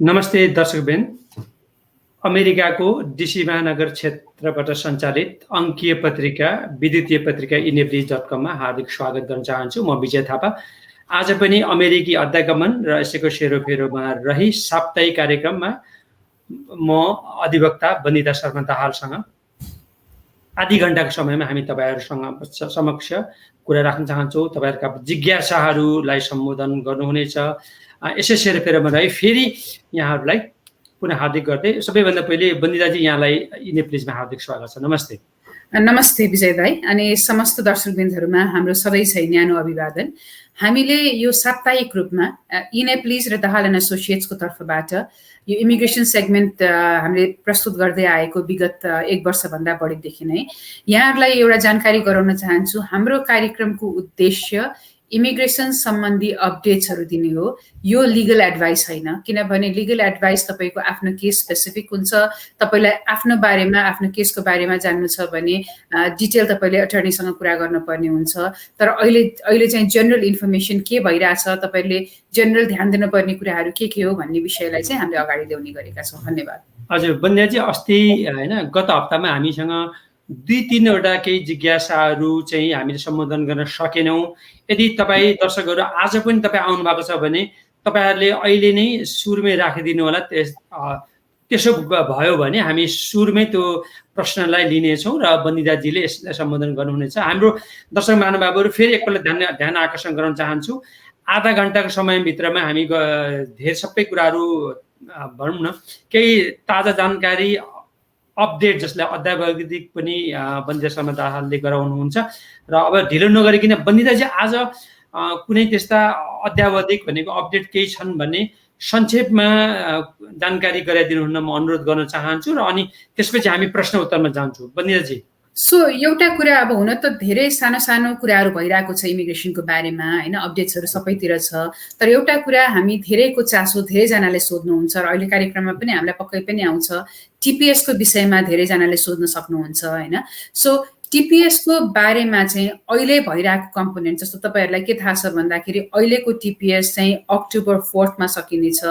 नमस्ते दर्शकबिन। अमेरिकाको डिसी महानगर क्षेत्रबाट सञ्चालित अङ्कीय पत्रिका विद्युतीय पत्रिका इनेब्लिज.com मा हार्दिक स्वागत गर्न चाहन्छु। म विजय थापा। आज पनि अमेरिकी अध्यागमन र यसैको सेरोफेरोमा रही साप्ताहिक कार्यक्रममा म अधिवक्ता वनिता शर्मा दाहालसँग आधी घण्टाको समयमा हामी तपाईहरुसँग समक्ष कुरा राख्न चाहन्छौँ। तपाईहरुका जिज्ञासाहरूलाई सम्बोधन गर्नुहुनेछ। यसै सेरोफेरोमा रही फेरि यहाँहरूलाई पुनः हार्दिक गर्दै सबैभन्दा पहिले वनिताजी यहाँलाई इनेप्लिजमा हार्दिक स्वागत छ। नमस्ते। नमस्ते विजय भाइ अनि समस्त दर्शकबिन्दुहरुमा हाम्रो सबै न्यानो अभिवादन। हामीले यो साप्ताहिक रूपमा इनेप्लिज र दाहाल एन्ड एसोसिएट्सको तर्फबाट यो इमिग्रेसन सेगमेन्ट हामीले प्रस्तुत गर्दै आएको विगत 1 वर्षभन्दा बढीदेखि नै यहाँहरूलाई एउटा जानकारी गराउन चाहन्छु। हाम्रो कार्यक्रमको उद्देश्य इमिग्रेसन सम्बन्धी अपडेट्सहरू दिने हो। यो लिगल एडभाइस होइन, किनभने लिगल एडभाइस तपाईको आफ्नो केस स्पेसिफिक हुन्छ। तपाईलाई आफ्नो बारेमा आफ्नो केसको बारेमा जान्नु छ भने डिटेल तपाईले अटर्नीसँग कुरा गर्नुपर्ने हुन्छ। तर अहिले चाहिँ जनरल इन्फर्मेसन के भइराछ, तपाईले जनरल ध्यान दिनुपर्ने कुराहरू के हो भन्ने विषयलाई चाहिँ हामीले अगाडि ल्याउने गरेका छौँ। धन्यवाद। हजुर वनिताजी, अस्ति हैन गत हप्तामा हामीसँग 2-3 वटा केही जिज्ञासाहरू चाहिँ हामीले सम्बोधन गर्न सकेनौं। यदि तपाई दर्शकहरू आज पनि तपाई आउनु भएको छ भने तपाईहरुले अहिले नै सुरुमै राखिदिनु होला। त्यसो भयो भने हामी सुरुमै त्यो प्रश्नलाई लिनेछौँ र वनिताजीले यसलाई सम्बोधन गर्नुहुनेछ। हाम्रो दर्शक महानुभावहरू फेरि एकपल्ट ध्यान आकर्षण गराउन चाहन्छु। आधा घण्टाको समयभित्रमा हामी धेरै सबै कुराहरू भनौँ न केही ताजा जानकारी अपडेट जसलाई अद्यावधिक पनि वनिता शर्मा दाहालले गराउनुहुन्छ र अब ढिलो नगरिकन वनिताजी आज कुनै त्यस्ता अद्यावधिक भनेको अपडेट केही छन् भने संक्षेपमा जानकारी गराइदिनु हुन म अनुरोध गर्न चाहन्छु र अनि त्यसपछि हामी प्रश्न उत्तरमा जान्छौँ। वनिताजी, एउटा कुरा अब हुन त धेरै सानो सानो कुराहरू भइरहेको छ इमिग्रेसनको बारेमा हैन, अपडेट्सहरू सबैतिर छ। तर एउटा कुरा हामी धेरैको चासो धेरैजनाले सोध्नुहुन्छ र अहिले कार्यक्रममा पनि हामीलाई पक्कै पनि आउँछ। टिपीएस को विषयमा धेरैजनाले सोध्न सक्नुहुन्छ हैन। टिपीएस को बारेमा चाहिँ अहिले भइरहेको कम्पोनेन्ट जस्तो तपाईहरुलाई के थाहा छ भन्दाखेरि अहिलेको टिपीएस चाहिँ अक्टोबर 4 मा सकिनेछ।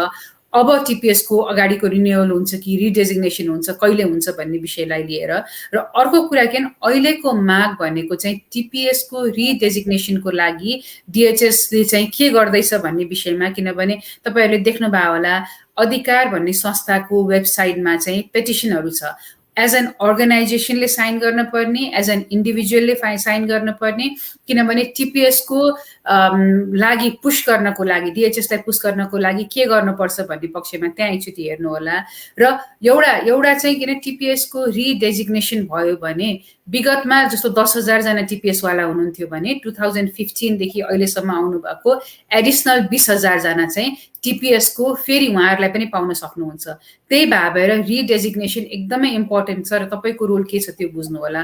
अब टिपीएस को अगाडिको रिन्युअल हुन्छ कि रिडेजिग्नेसन हुन्छ, कहिले हुन्छ भन्ने विषयलाई लिएर र अर्को कुरा के अहिलेको माग भनेको चाहिँ टिपीएस को रिडेजिग्नेसनको लागि डीएचएस ले चाहिँ के गर्दैछ भन्ने विषयमा। किनभने तपाईहरुले देख्नुभयो होला अधिकार भन्ने संस्थाको वेबसाइटमा चाहिँ पेटिसनहरू छ। एज एन अर्गनाइजेसनले साइन गर्न पर्ने, एज एन इन्डिभिजुअलले साइन गर्न पर्ने, किनभने टिपीएस को लागि पुश गर्नको लागि डीएचएसलाई पुश गर्नको लागि के गर्नुपर्छ भन्ने पक्षमा त्यहाँ एकचोटि हेर्नु होला। र एउटा चाहिँ किन टिपीएस को रिडेजिग्नेसन भयो भने विगतमा जस्तो 10,000 जना टिपीएस वाला हुनुहुन्थ्यो भने 2015 देखि अहिलेसम्म आउनु भएको एडिसनल 20,000 जना चाहिँ टिपीएस को फेरि उहाँहरूलाई पनि पाउन सक्नुहुन्छ। त्यही भएर रिडेजिग्नेसन एकदमै इम्पोर्टेन्ट छ र तपाईको रोल के छ त्यो बुझ्नु होला।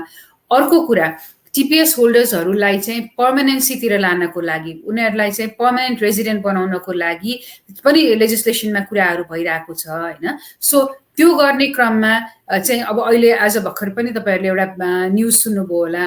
अर्को कुरा टिपीएस होल्डर्सहरूलाई चाहिँ पर्मानेन्सीतिर लानको लागि, उनीहरूलाई चाहिँ पर्मानेन्ट रेजिडेन्ट बनाउनको लागि पनि लेजिस्लेसनमा कुराहरू भइरहेको छ हैन। त्यो गर्ने क्रममा चाहिँ अब अहिले आज भर्खर पनि तपाईहरुले एउटा न्यूज सुन्नुभयो होला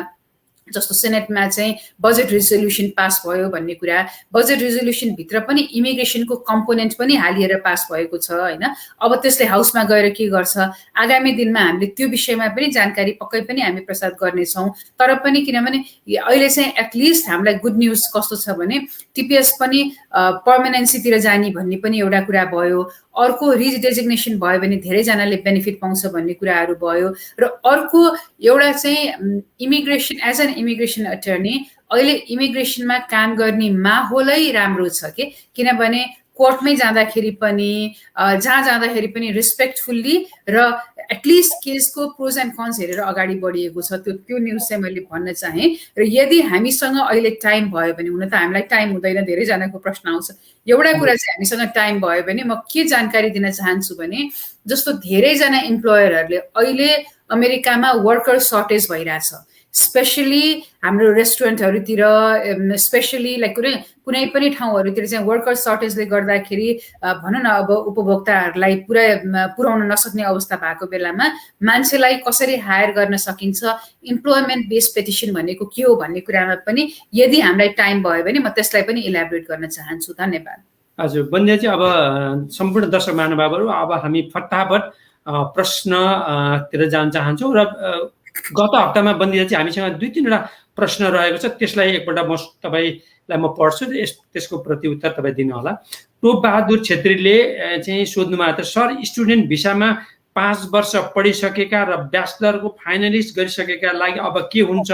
जस्तो सेनेटमा चाहिँ बजेट रिजोल्युसन पास भयो भन्ने कुरा। बजेट रिजोल्युसन भित्र पनि इमिग्रेसनको कम्पोनेन्ट पनि हालिएर पास भएको छ हैन। अब त्यसले हाउसमा गएर के गर्छ, आगामी दिनमा हामीले त्यो विषयमा पनि जानकारी पक्कै पनि हामी प्रसाद गर्नेछौँ। तर पनि किनभने अहिले चाहिँ एटलिस्ट हामीलाई गुड न्यूज कस्तो छ भने टिपीएस पनि पर्मानेन्सीतिर जाने भन्ने पनि एउटा कुरा भयो। अर्को रिडेजिग्नेसन भयो भने धेरैजनाले बेनिफिट पाउँछ भन्ने कुराहरू भयो। र अर्को एउटा चाहिँ immigration as an immigration attorney अहिले इमिग्रेसनमा काम गर्ने माहौलै राम्रो छ के, किनभने कोर्टमै जाँदाखेरि पनि जहाँ जाँदाखेरि पनि रेस्पेक्टफुल्ली र एटलिस्ट केसको प्रोज एन्ड कन्स हेरेर अगाडि बढिएको छ। त्यो न्युज चाहिँ मैले भन्न चाहेँ। र यदि हामीसँग अहिले टाइम भयो भने, हुन त हामीलाई टाइम हुँदैन, धेरैजनाको प्रश्न आउँछ, एउटा कुरा चाहिँ हामीसँग टाइम भयो भने म के जानकारी दिन चाहन्छु भने जस्तो धेरैजना इम्प्लोयरहरूले अहिले अमेरिकामा वर्कर सर्टेज भइरहेछ। स्पेशली हाम्रो रेस्टुरेन्टहरूतिर, स्पेशली लाइक कुनै पनि ठाउँहरूतिर चाहिँ वर्कर सर्टेजले गर्दाखेरि भनौँ न अब उपभोक्ताहरूलाई पुर्याउन नसक्ने अवस्था भएको बेलामा मान्छेलाई कसरी हायर गर्न सकिन्छ, इम्प्लोयमेन्ट बेस्ड पेटिसन भनेको के हो भन्ने कुरामा पनि यदि हामीलाई टाइम भयो भने म त्यसलाई पनि इलाबोरेट गर्न चाहन्छु। धन्यवाद। हजुर बन्दियाजी, अब सम्पूर्ण दर्शक महानुभावहरू, अब हामी फटाफट प्रश्नतिर जान चाहन्छौँ र गत हप्तामा बन्दियाजी हामीसँग 2-3वटा प्रश्न रहेको छ, त्यसलाई एकपल्ट तपाईँलाई म पढ्छु, त्यसको प्रतिउत्तर तपाईँ दिनुहोला। टोप बहादुर छेत्रीले चाहिँ सोध्नु भएको थियो, सर स्टुडेन्ट भिसामा 5 वर्ष पढिसकेका र ब्याचलरको फाइनलिस्ट गरिसकेका लागि अब के हुन्छ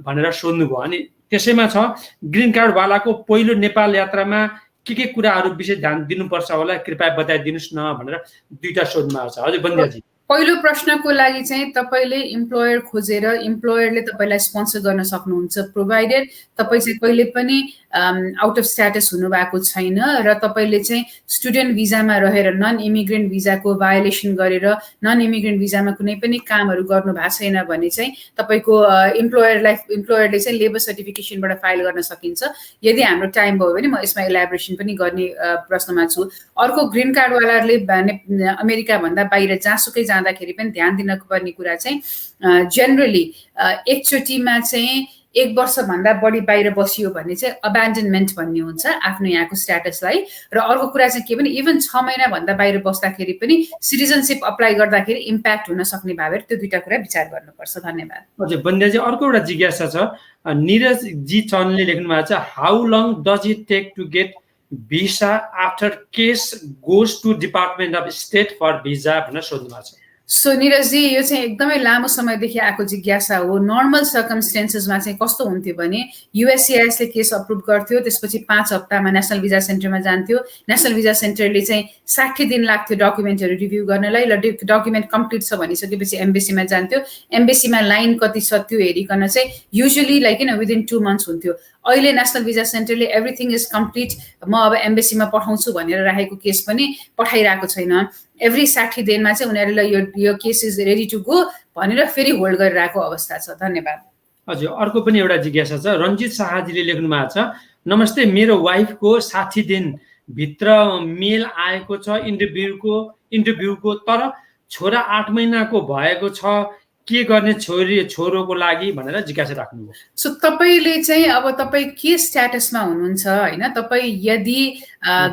भनेर सोध्नुभयो। अनि त्यसैमा छ ग्रिन कार्डवालाको पहिलो नेपाल यात्रामा के कुराहरू विशेष ध्यान दिनुपर्छ होला, कृपया बताइदिनुहोस् न भनेर 2टा सोध्नुभएको छ। हजुर बन्दियाजी, पहिलो प्रश्नको लागि चाहिँ तपाईँले इम्प्लोयर खोजेर इम्प्लोयरले तपाईँलाई स्पोन्सर गर्न सक्नुहुन्छ, प्रोभाइडेड तपाईँ चाहिँ कहिले पनि आउट अफ स्ट्याटस हुनुभएको छैन र तपाईँले चाहिँ स्टुडेन्ट भिजामा रहेर नन इमिग्रेन्ट भिजाको भायोलेसन गरेर नन इमिग्रेन्ट भिजामा कुनै पनि कामहरू गर्नु भएको छैन भने चाहिँ तपाईँको इम्प्लोयरले चाहिँ लेबर सर्टिफिकेसनबाट फाइल गर्न सकिन्छ। यदि हाम्रो टाइम भयो भने म यसमा इलाबोरेसन पनि गर्ने प्रश्नमा छु। अर्को ग्रिन कार्डवालाहरूले अमेरिकाभन्दा बाहिर जहाँसुकै जाँदाखेरि पनि ध्यान दिनको पर्ने कुरा चाहिँ जेनरली एकचोटिमा चाहिँ 1 वर्षभन्दा बढी बाहिर बसियो भने चाहिँ अब्यान्डनमेन्ट भन्ने हुन्छ आफ्नो यहाँको स्ट्याटसलाई। र अर्को कुरा चाहिँ के भने इभन 6 महिनाभन्दा बाहिर बस्दाखेरि पनि सिटिजनसिप अप्लाई गर्दाखेरि इम्प्याक्ट हुन सक्ने भएर त्यो 2टा कुरा विचार गर्नुपर्छ। धन्यवाद। हजुर बन्दियाजी, अर्को एउटा जिज्ञासा छ, निरज जी चन्दले लेख्नु भएको छ, how long does it take to get visa after case goes to department of state for visa भनेर सोध्नु भएको छ। सो निरजजी, यो चाहिँ एकदमै लामो समयदेखि आएको जिज्ञासा हो। नर्मल सर्कमस्टेन्सेसमा चाहिँ कस्तो हुन्थ्यो भने युएससिआइएसले केस अप्रुभ गर्थ्यो, त्यसपछि 5 हप्तामा नेसनल भिजा सेन्टरमा जान्थ्यो। नेसनल भिजा सेन्टरले चाहिँ 60 दिन लाग्थ्यो डकुमेन्टहरू रिभ्यू गर्नलाई, र डकुमेन्ट कम्प्लिट छ भनिसकेपछि एम्बेसीमा जान्थ्यो। एम्बेसीमा लाइन कति छ त्यो हेरिकन चाहिँ युजुअली विदिन 2 मन्थ्स हुन्थ्यो। अहिले नेसनल भिजा सेन्टरले एभ्रिथिङ इज कम्प्लिट, म अब एम्बेसीमा पठाउँछु भनेर राखेको केस पनि पठाइरहेको छैन। एभ्री 60 दिनमा चाहिँ उनीहरूलाई यो case is ready to go भनेर फेरि होल्ड गरिरहेको अवस्था छ। धन्यवाद। हजुर, अर्को पनि एउटा जिज्ञासा छ, रञ्जित शाहजीले लेख्नु भएको छ, नमस्ते, मेरो वाइफको 60 दिनभित्र मेल आएको छ इन्टरभ्यूको, तर छोरा 8 महिनाको भएको छ, के गर्ने छोरोको लागि भनेर जिज्ञासा राख्नुभयो। सो तपाईँले चाहिँ अब तपाईँ के स्ट्याटसमा हुनुहुन्छ होइन, तपाईँ यदि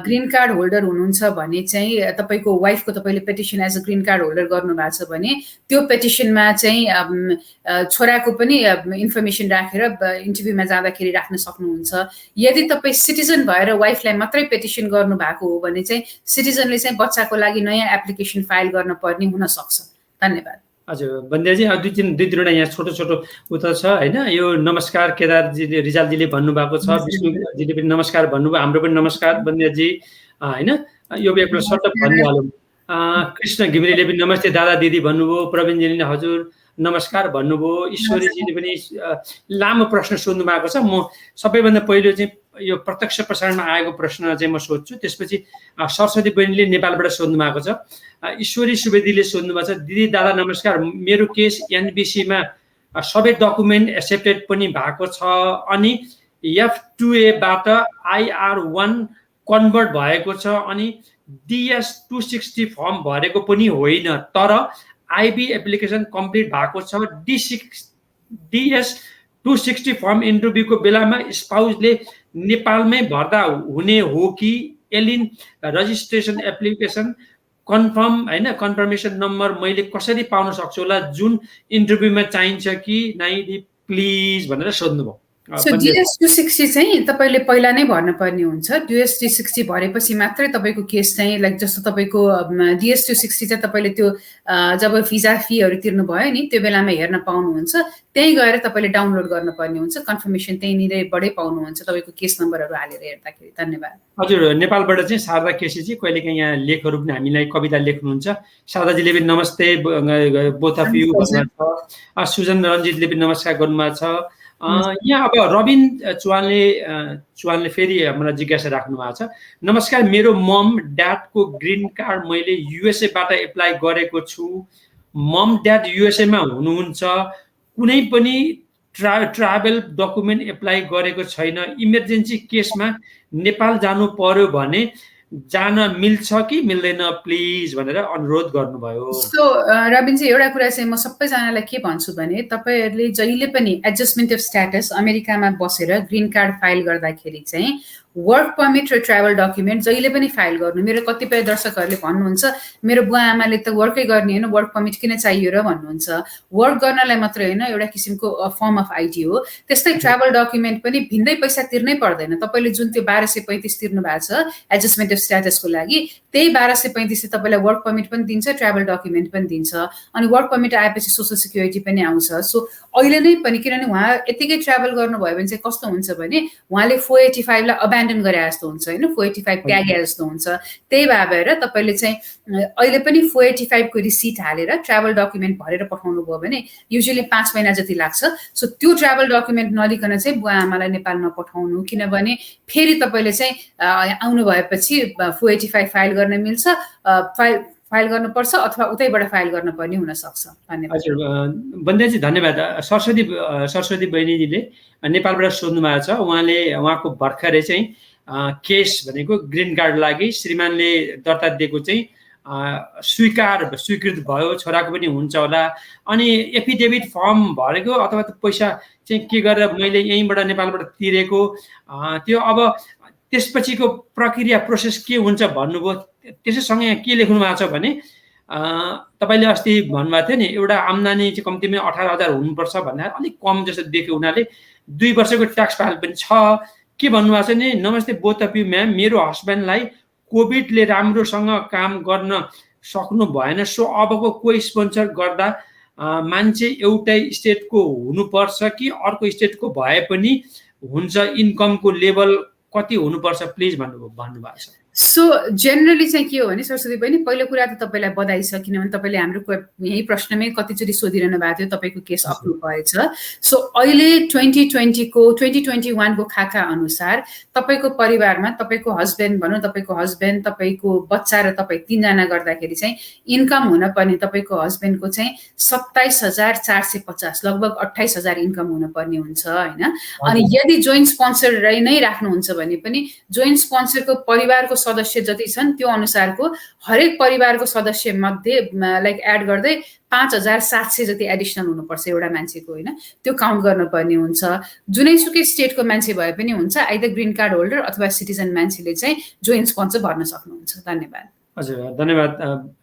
ग्रिन कार्ड होल्डर हुनुहुन्छ भने चाहिँ तपाईँको वाइफको तपाईँले petition as a green card holder गर्नुभएको छ भने त्यो पेटिसनमा चाहिँ छोराको पनि इन्फर्मेसन राखेर इन्टरभ्यूमा जाँदाखेरि राख्न सक्नुहुन्छ। यदि तपाईँ सिटिजन भएर वाइफलाई मात्रै पेटिसन गर्नुभएको हो भने चाहिँ सिटिजनले चाहिँ बच्चाको लागि नयाँ एप्लिकेसन फाइल गर्न पर्ने हुनसक्छ। धन्यवाद। हजुर बन्दियाजी, 2-3वटा यहाँ छोटो उत्तर छ होइन। यो नमस्कार केदारजीले रिजालजीले भन्नुभएको छ, विष्णुजीले पनि नमस्कार भन्नुभयो, हाम्रो पनि नमस्कार बन्दियाजी होइन। यो एकपल्ट सर्ट भनिहालौँ। कृष्ण घिमिरेले पनि नमस्ते दादा दिदी भन्नुभयो, प्रवीणजीले हजुर नमस्कार भन्नुभयो, ईश्वरीजीले पनि लामो प्रश्न सोध्नु भएको छ। म सबैभन्दा पहिलो चाहिँ यो प्रत्यक्ष प्रसारणमा आएको प्रश्न चाहिँ म सोध्छु, त्यसपछि सरस्वती बहिनीले नेपालबाट सोध्नु भएको छ। ईश्वरी सुवेदीले सोध्नु भएको छ, दिदी दादा नमस्कार, मेरो केस एनबिसीमा सबै डकुमेन्ट एक्सेप्टेड पनि भएको छ, अनि F2A बाट IR1 कन्भर्ट भएको छ, अनि DS260 फर्म भरेको पनि होइन, तर आइबी एप्लिकेसन कम्प्लिट भएको छ। DS260 फर्म इन्टरभ्यूको बेलामा स्पाउसले नेपालमै भर्दा हुने हो कि एलिन रजिस्ट्रेसन एप्लिकेसन कन्फर्म होइन, कन्फर्मेसन नम्बर मैले कसरी पाउन सक्छु होला, जुन इन्टरभ्यूमा चाहिन्छ कि नै प्लिज भनेर सोध्नुभयो। सो DS260 चाहिँ तपाईँले पहिला नै भर्नुपर्ने हुन्छ। DS260 भरेपछि मात्रै तपाईँको केस चाहिँ जस्तो तपाईँको DS260 चाहिँ तपाईँले त्यो जब भिजा फीहरू तिर्नुभयो नि त्यो बेलामा हेर्न पाउनुहुन्छ, त्यहीँ गएर तपाईँले डाउनलोड गर्नुपर्ने हुन्छ। कन्फर्मेसन त्यहीँनिरबाटै पाउनुहुन्छ तपाईँको केस नम्बरहरू हालेर हेर्दाखेरि। धन्यवाद। हजुर, नेपालबाट चाहिँ शारदा केसीजी कहिलेकाहीँ यहाँ लेखहरू पनि हामीलाई कविता लेख्नुहुन्छ। शारदाजीले पनि नमस्ते बोथ अफ यू भन्नुभएको छ। सुजन रञ्जितले पनि नमस्कार गर्नुभएको छ। यहाँ अब रबिन चुवानले फेरि मलाई जिज्ञासा राख्नु भएको छ, नमस्कार, मेरो मम ड्याडको ग्रिन कार्ड मैले युएसएबाट एप्लाई गरेको छु। मम ड्याड युएसएमा हुनुहुन्छ, कुनै पनि ट्राभल डकुमेन्ट एप्लाई गरेको छैन, इमर्जेन्सी केसमा नेपाल जानु पर्यो भने जान मिल्छ कि मिल्दैन प्लिज भनेर अनुरोध गर्नुभयो। सो रबिन चाहिँ एउटा कुरा चाहिँ म सबैजनालाई के भन्छु भने तपाईँहरूले जहिले पनि एडजस्टमेन्ट अफ स्ट्याटस अमेरिकामा बसेर ग्रिन कार्ड फाइल गर्दाखेरि चाहिँ वर्क पर्मिट र ट्राभल डकुमेन्ट जहिले पनि फाइल गर्नु। मेरो कतिपय दर्शकहरूले भन्नुहुन्छ मेरो बुवा आमाले त वर्कै गर्ने होइन, वर्क पर्मिट किन चाहियो र भन्नुहुन्छ। वर्क गर्नलाई मात्रै होइन, एउटा किसिमको फर्म अफ आइडी हो। त्यस्तै ट्राभल डकुमेन्ट पनि भिन्दै पैसा तिर्नै पर्दैन। तपाईँले जुन त्यो 1235 तिर्नु भएको छ एडजस्टमेन्ट अफ स्ट्याटसको लागि, त्यही 1235 तपाईँलाई वर्क पर्मिट पनि दिन्छ, ट्राभल डकुमेन्ट पनि दिन्छ। अनि वर्क पर्मिट आएपछि सोसल सिक्युरिटी पनि आउँछ। सो अहिले नै पनि, किनभने उहाँ यतिकै ट्राभल गर्नुभयो भने चाहिँ कस्तो हुन्छ भने उहाँले 485 लाई अब्यान्डन गरे जस्तो हुन्छ होइन, 485 त्यागे जस्तो हुन्छ। त्यही भएर तपाईँले चाहिँ अहिले पनि 485 को रिसिट हालेर ट्राभल डकुमेन्ट भरेर पठाउनु भयो भने युजुअली 5 महिना जति लाग्छ। सो त्यो ट्राभल डकुमेन्ट नलिकन चाहिँ बुवा आमालाई नेपाल नपठाउनु, किनभने फेरि तपाईँले चाहिँ आउनु भएपछि 485 फाइल गर्न मिल्छ, फाइल गर्नुपर्छ अथवा उतैबाट फाइल गर्न पर्ने हुनसक्छ। धन्यवाद। हजुर बन्देजी, धन्यवाद। सरस्वती बहिनीजीले नेपालबाट सोध्नु भएको छ। उहाँको भर्खरै चाहिँ केस भनेको ग्रिन कार्ड लागि श्रीमानले दर्ता दिएको चाहिँ स्वीकृत भयो, छोराको पनि हुन्छ होला। अनि एफिडेभिट फर्म भरेको अथवा पैसा चाहिँ के गरेर मैले यहीँबाट नेपालबाट तिरेको त्यो अब त्यसपछिको प्रक्रिया प्रोसेस के हुन्छ भन्नुभयो। त्यसैसँग के लेख्नु भएको छ भने तपाईँले अस्ति भन्नुभएको थियो नि एउटा आम्दानी चाहिँ कम्तीमा 18,000 हुनुपर्छ भन्दा अलिक कम जस्तो देख्यो उनीहरूले। 2 वर्षको ट्याक्स फाइल पनि छ। के भन्नुभएको छ नि, नमस्ते बोथ अफ यु म्याम, मेरो हस्बेन्डलाई कोभिडले राम्रोसँग काम गर्न सक्नु भएन, सो अबको को स्पोन्सर गर्दा मान्छे एउटै स्टेटको हुनुपर्छ कि अर्को स्टेटको भए पनि हुन्छ, इन्कमको लेभल कति हुनुपर्छ प्लिज भन्नुभएको छ। सो जेनरली चाहिँ के हो भने सरस्वती बहिनी, पहिलो कुरा त तपाईँलाई बधाई छ, किनभने तपाईँले हाम्रो यही प्रश्नमै कतिचोटि सोधिरहनु भएको थियो, तपाईँको केस अप्रुभ भएछ। सो अहिले 2021 को खाका अनुसार तपाईँको परिवारमा तपाईँको हस्बेन्ड भनौँ, तपाईँको बच्चा र तपाईँ 3 जना गर्दाखेरि चाहिँ इन्कम हुनपर्ने तपाईँको हस्बेन्डको चाहिँ 27,450 लगभग 28,000 इन्कम हुनुपर्ने हुन्छ होइन। अनि यदि जोइन्ट स्पोन्सर नै राख्नुहुन्छ भने पनि जोइन्ट स्पोन्सरको परिवारको सदस्य जति छन् त्यो अनुसारको हरेक परिवारको सदस्य मध्ये लाइक एड गर्दै 5,700 जति एडिसनल हुनुपर्छ एउटा मान्छेको होइन, त्यो काउन्ट गर्नुपर्ने हुन्छ। जुनैसुकै स्टेटको मान्छे भए पनि हुन्छ, आइदर ग्रिन कार्ड होल्डर अथवा सिटिजन मान्छेले चाहिँ जोइन्ट स्पोन्सर भर्न सक्नुहुन्छ। धन्यवाद। हजुर धन्यवाद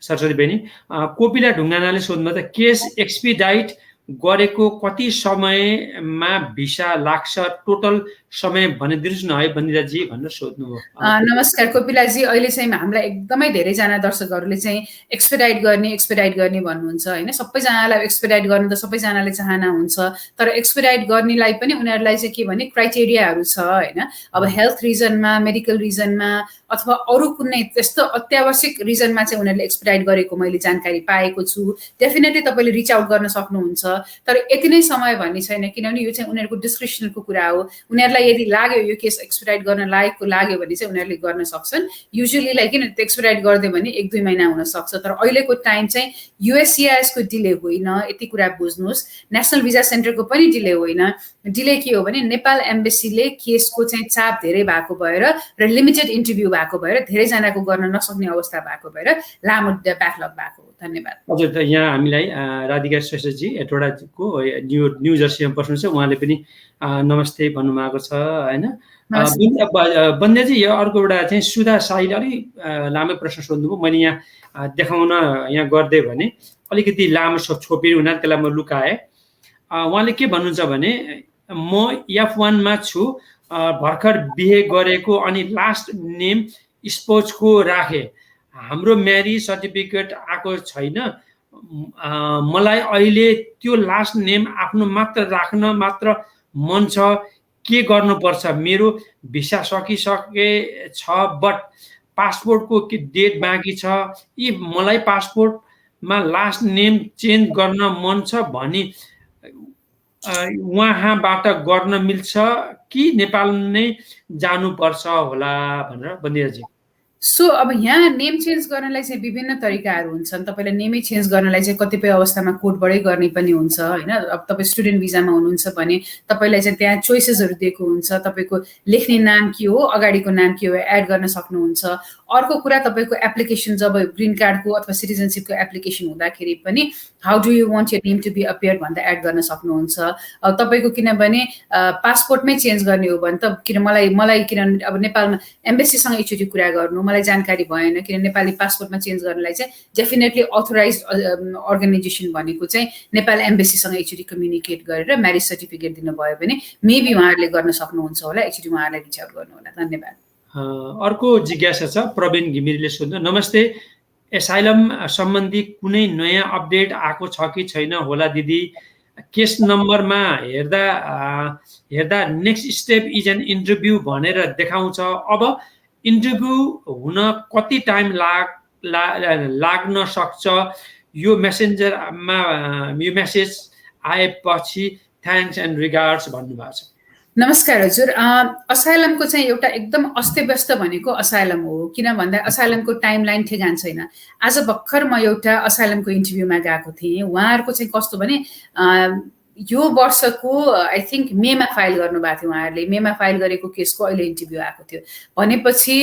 सरस्वती बहिनी। कोपिला ढुङ्गानाले सोध्नु त केस एक्सपिडाइट गरेको कति समयमा भिसा लाग्छ, टोटल समय भनिदिनुहोस् न है बन्दिराजी भनेर सोध्नुभयो। नमस्कार कोपिलाजी, अहिले चाहिँ हामीलाई एकदमै धेरैजना दर्शकहरूले चाहिँ एक्सपेडाइट गर्ने भन्नुहुन्छ होइन। सबैजनालाई एक्सपेडाइट गर्नु त सबैजनाले चाहना हुन्छ, तर एक्सपेडाइट गर्नेलाई पनि उनीहरूलाई चाहिँ के भने क्राइटेरियाहरू छ होइन। अब हेल्थ रिजनमा, मेडिकल रिजनमा अथवा अरू कुनै त्यस्तो अत्यावश्यक रिजनमा चाहिँ उनीहरूले एक्सपेडाइट गरेको मैले जानकारी पाएको छु। डेफिनेटली तपाईँले रिच आउट गर्न सक्नुहुन्छ, तर यति नै समय भन्ने छैन, किनभने यो चाहिँ उनीहरूको डिस्क्रिप्सनको कुरा हो। उनीहरूलाई यदि लाग्यो यो केस एक्सपेडाइट गर्न लायकको लाग्यो भने चाहिँ उनीहरूले गर्न सक्छन्। युजुअली लाइक किन एक्सपेडाइट गरिदियो भने 1-2 महिना हुनसक्छ, तर अहिलेको टाइम चाहिँ USCIS को डिले होइन, यति कुरा बुझ्नुहोस्। नेसनल भिजा सेन्टरको पनि डिले होइन। डिले के हो भने नेपाल एम्बेसीले केसको चाहिँ चाप धेरै भएको भएर र लिमिटेड इन्टरभ्यू भएको भएर धेरैजनाको गर्न नसक्ने अवस्था भएको भएर लामो ब्याकलग भएको हो। धन्यवाद। हजुर, त यहाँ हामीलाई राधिका श्रेष्ठजी एटोडाको न्यू जर्सीमा बस्नुहुन्छ, उहाँले पनि नमस्ते भन्नुभएको छ होइन। बन्देजी, यो अर्को एउटा चाहिँ सुधा साईले अलिक लामो प्रश्न सोध्नुभयो। मैले यहाँ देखाउन यहाँ गरिदिएँ भने अलिकति लामो छोपेर हुनाले त्यसलाई म लुकाएँ। उहाँले के भन्नुहुन्छ भने म F1 मा छु, भर्खर बिहे गरेको अनि लास्ट नेम स्पोजको राखेँ, हाम्रो म्यारिज सर्टिफिकेट आएको छैन, मलाई अहिले त्यो लास्ट नेम आफ्नो मात्र राख्न मात्र मन छ, के गर्नुपर्छ? मेरो भिसा सकिसके छ बट पासपोर्टको डेट बाँकी छ, यी मलाई पासपोर्टमा लास्ट नेम चेन्ज गर्न मन छ भने उहाँबाट गर्न मिल्छ कि नेपाल नै जानुपर्छ होला भनेर बन्दिराजी। सो अब यहाँ नेम चेन्ज गर्नलाई चाहिँ विभिन्न तरिकाहरू हुन्छन्। तपाईँले नेमै चेन्ज गर्नलाई चाहिँ कतिपय अवस्थामा कोर्टबाटै गर्ने पनि हुन्छ होइन। अब तपाईँ स्टुडेन्ट भिजामा हुनुहुन्छ भने तपाईँलाई चाहिँ त्यहाँ चोइसेसहरू दिएको हुन्छ। तपाईँको लेख्ने नाम के हो, अगाडिको नाम के हो एड गर्न सक्नुहुन्छ। अर्को कुरा तपाईँको एप्लिकेसन जब ग्रिन कार्डको अथवा सिटिजनसिपको एप्लिकेसन हुँदाखेरि पनि how do you want your name to be appear भन्दा एड गर्न सक्नुहुन्छ। अब तपाईँको किनभने पासपोर्टमै चेन्ज गर्ने हो भने त मलाई किनभने अब नेपालमा एम्बेसीसँग एकचोटि कुरा गर्नु मलाई जानकारी भएन, किन नेपाली पासपोर्टमा चेन्ज गर्नलाई चाहिँ डेफिनेटली अथोराइज अर्गनाइजेसन भनेको चाहिँ नेपाल एम्बेसीसँग एकचोटि कम्युनिकेट गरेर म्यारिज सर्टिफिकेट दिनुभयो भने मेबी उहाँहरूले गर्न सक्नुहुन्छ होला। एकचोटि उहाँहरूलाई रिच आउट गर्नु होला। धन्यवाद। अर्को जिज्ञासा छ प्रवीण घिमिरेले सोध्नु, नमस्ते, एसाइलम सम्बन्धी कुनै नयाँ अपडेट आएको छ कि छैन होला दिदी? केस नम्बरमा हेर्दा next step is an interview भनेर देखाउँछ। अब इन्टरभ्यू हुन कति टाइम लाग्न सक्छ? यो मेसेन्जरमा यो मेसेज आएपछि थ्याङ्क्स एन्ड रिगार्ड्स भन्नुभएको छ। नमस्कार हजुर। असाइलमको चाहिँ एउटा एकदम अस्तव्यस्त भनेको असाइलम हो। किन भन्दा असाइलमको टाइमलाइन ठेगान छैन। आज भर्खर म एउटा असाइलमको इन्टरभ्यूमा गएको थिएँ। उहाँहरूको चाहिँ कस्तो भने यो वर्षको आई थिङ्क मेमा फाइल गर्नुभएको थियो उहाँहरूले। मेमा फाइल गरेको केसको अहिले इन्टरभ्यू आएको थियो भनेपछि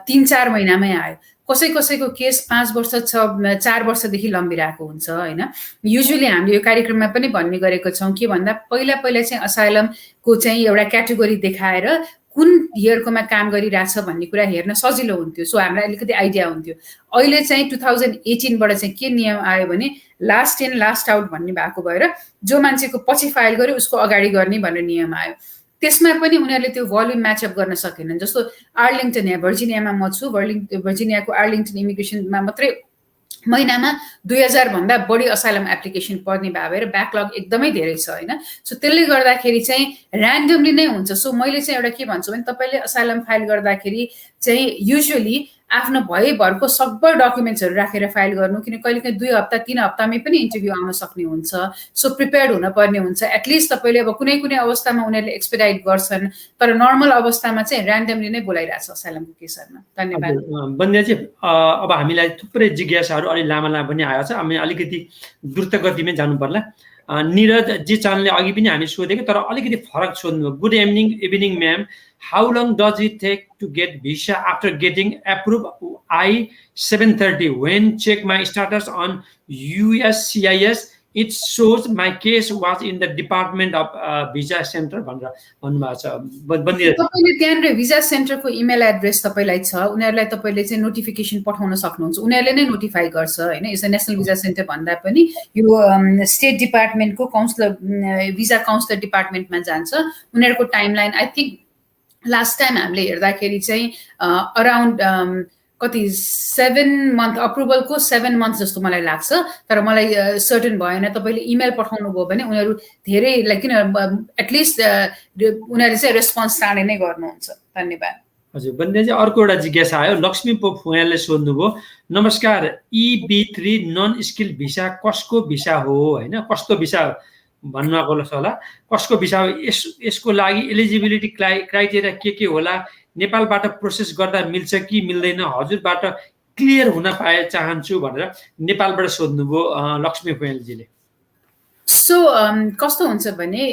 3-4 महिनामै आयो। कसैको केस 5 वर्ष 4 वर्षदेखि लम्बिरहेको हुन्छ होइन। युजुअली हामीले यो कार्यक्रममा पनि भन्ने गरेको छौँ के भन्दा पहिला चाहिँ असाइलमको चाहिँ एउटा क्याटेगोरी देखाएर कुन इयरकोमा काम गरिरहेछ भन्ने कुरा हेर्न सजिलो हुन्थ्यो। सो हामीलाई अलिकति आइडिया हुन्थ्यो। अहिले चाहिँ 2018बाट चाहिँ के नियम आयो भने लास्ट इन लास्ट आउट भन्ने भएको भएर जो मान्छेको पछि फाइल गर्यो उसको अगाडि गर्ने भन्ने नियम आयो। त्यसमा पनि उनीहरूले त्यो भोल्युम म्याचअप गर्न सकेनन्। जस्तो आर्लिङटन या भर्जिनियामा म छु, भर्जिनियाको आर्लिङटन इमिग्रेसनमा मात्रै महिनामा 2000 भन्दा बढी असाइलम एप्लिकेसन पर्ने भएर ब्याकलग एकदमै धेरै छ होइन। सो त्यसले गर्दाखेरि चाहिँ ऱ्यान्डमली नै हुन्छ। सो मैले चाहिँ एउटा के भन्छु भने तपाईँले असाइलम फाइल गर्दाखेरि चाहिँ युजुअली आफ्नो भरको सबै डकुमेन्ट्सहरू राखेर फाइल गर्नु, किन कहिलेकाहीँ 2 हप्ता 3 हप्तामै पनि इन्टरभ्यू आउन सक्ने हुन्छ। सो प्रिपेयर्ड हुनुपर्ने हुन्छ। एटलिस्ट तपाईँले अब कुनै अवस्थामा उनीहरूले एक्सपेडाइट गर्छन्, तर नर्मल अवस्थामा चाहिँ ऱ्यान्डमली नै बोलाइरहेछ असाइलमको केसहरूमा। धन्यवाद। बन्दियाजी, अब हामीलाई थुप्रै जिज्ञासाहरू अलि लामा पनि आएको छ। हामी अलिकति द्रुत गतिमै जानु पर्ला। निरज जी चानले अघि पनि हामी सोधेको तर अलिकति फरक सोध्नु। Good evening ma'am, how long does it take to get visa after getting approve I-730 when check my status on USCIS it shows my case was in the Department of Visa Center भनेर भन्नुभएको छ। तपाईँले त्यहाँनिर visa सेन्टरको email address तपाईँलाई छ, उनीहरूलाई तपाईँले चाहिँ नोटिफिकेसन पठाउन सक्नुहुन्छ। उनीहरूले नै नोटिफाई गर्छ होइन। यसो नेसनल भिजा सेन्टर भन्दा पनि यो स्टेट डिपार्टमेन्टको भिजा काउन्सिलर डिपार्टमेन्टमा जान्छ। उनीहरूको timeline I think last time हामीले हेर्दाखेरि चाहिँ अराउन्ड कति 7 मन्थ अप्रुभलको 7 मन्थ जस्तो मलाई लाग्छ। तर मलाई सर्टेन भएन। तपाईँले इमेल पठाउनु भयो भने उनीहरू धेरै किन एटलिस्ट उनीहरूले चाहिँ रेस्पोन्स चाँडै नै गर्नुहुन्छ। धन्यवाद। हजुर बन्देजी, अर्को एउटा जिज्ञासा आयो। लक्ष्मी फुयालले सोध्नुभयो, नमस्कार, EB3 नन स्किल भिसा कसको भिसा हो होइन? कस्तो भिसा भन्नुभएको होला। कसको भिसा हो? यसको लागि एलिजिबिलिटी क्राइटेरिया के होला? नेपालबाट प्रोसेस गर्दा मिल्छ कि मिल्दैन? हजुरबाट क्लियर हुन पाए चाहन्छु भनेर नेपालबाट सोध्नुभयो लक्ष्मी फुयालजीले। सो कस्तो हुन्छ भने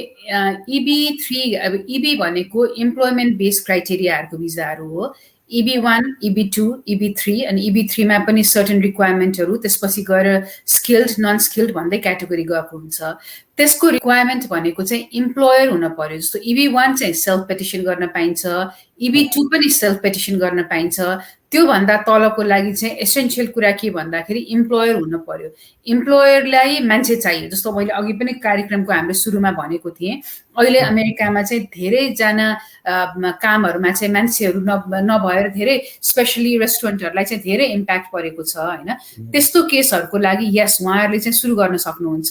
EB3 अब EB भनेको इम्प्लोइमेन्ट बेस्ड क्राइटेरियाहरूको भिजाहरू हो। EB1, EB2, EB3 अनि EB3 मा पनि सर्टेन रिक्वायरमेन्टहरू, त्यसपछि गएर स्किल्ड नन स्किल्ड भन्दै क्याटेगोरी गएको हुन्छ। त्यसको रिक्वायरमेन्ट भनेको चाहिँ इम्प्लोयर हुन पर्यो। जस्तो EB1 चाहिँ सेल्फ पेटिसन गर्न पाइन्छ, EB2 पनि सेल्फ पेटिसन गर्न पाइन्छ। त्योभन्दा तलको लागि चाहिँ एसेन्सियल कुरा के भन्दाखेरि इम्प्लोयर हुन पर्यो। इम्प्लोयरलाई मान्छे चाहियो। जस्तो मैले अघि पनि कार्यक्रमको हाम्रो सुरुमा भनेको थिएँ, अहिले अमेरिकामा चाहिँ धेरैजना कामहरूमा चाहिँ मान्छेहरू नभएर धेरै स्पेसली रेस्टुरेन्टहरूलाई चाहिँ धेरै इम्प्याक्ट परेको छ होइन। त्यस्तो केसहरूको लागि यस उहाँहरूले चाहिँ सुरु गर्न सक्नुहुन्छ।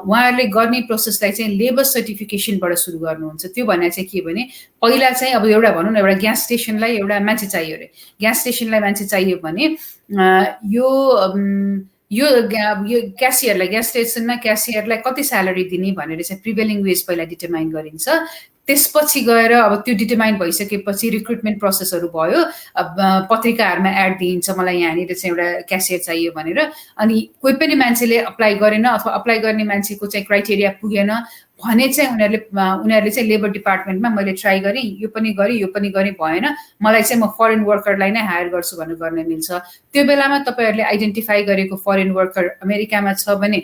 उहाँहरूले गर्ने प्रोसेसलाई चाहिँ लेबर सर्टिफिकेसनबाट सुरु गर्नुहुन्छ। त्यो भने चाहिँ के भने पहिला चाहिँ अब एउटा भनौँ न, एउटा ग्यास स्टेसनलाई एउटा मान्छे चाहियो अरे। ग्यास स्टेसनलाई मान्छे चाहियो भने यो यो क्यासियरलाई ग्यास स्टेसनमा क्यासियरलाई कति स्यालेरी दिने भनेर चाहिँ प्रिभेलिङ वेज पहिला डिटरमाइन गरिन्छ। त्यसपछि गएर अब त्यो डिटरमाइन भइसकेपछि रिक्रुटमेन्ट प्रोसेसहरू भयो, पत्रिकाहरूमा एड दिइन्छ मलाई यहाँनिर चाहिँ एउटा क्यासियर चाहियो भनेर, अनि कोही पनि मान्छेले अप्लाई गरेन अथवा अप्लाई गर्ने मान्छेको चाहिँ क्राइटेरिया पुगेन भने चाहिँ उनीहरूले चाहिँ लेबर डिपार्टमेन्टमा मैले ट्राई गरेँ, यो पनि गरेँ भएन, मलाई चाहिँ म फरेन वर्करलाई नै हायर गर्छु भनेर गर्न मिल्छ। त्यो बेलामा तपाईँहरूले आइडेन्टिफाई गरेको फरेन वर्कर अमेरिकामा छ भने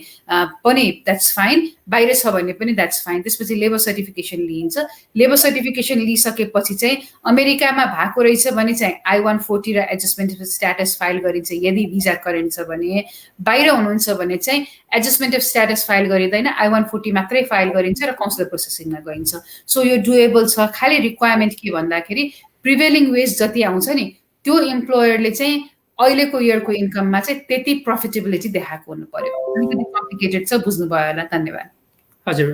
पनि द्याट्स फाइन, बाहिर छ भने पनि द्याट्स फाइन। त्यसपछि लेबर सर्टिफिकेसन लिइन्छ। लेबर सर्टिफिकेसन लिइसकेपछि चाहिँ अमेरिकामा भएको रहेछ भने चाहिँ I-140 र एडजस्टमेन्ट अफ स्ट्याटस फाइल गरिन्छ यदि भिजा करेन्ट छ भने। बाहिर हुनुहुन्छ भने चाहिँ एडजस्टमेन्ट अफ स्ट्याटस फाइल गरिँदैन, I-140 मात्रै फाइल गरिन्छ र काउन्सलर प्रोसेसिङमा गइन्छ। सो यो डुएबल छ। खालि रिक्वायरमेन्ट के भन्दाखेरि प्रिभेलिङ वेज जति आउँछ नि त्यो इम्प्लोयरले चाहिँ अहिलेको इयरको इन्कममा चाहिँ त्यति प्रफिटेबिलिटी देखाएको हुनु पर्यो। अलिकति कम्प्लिकेटेड छ, बुझ्नुभयो होला। धन्यवाद। हजुर,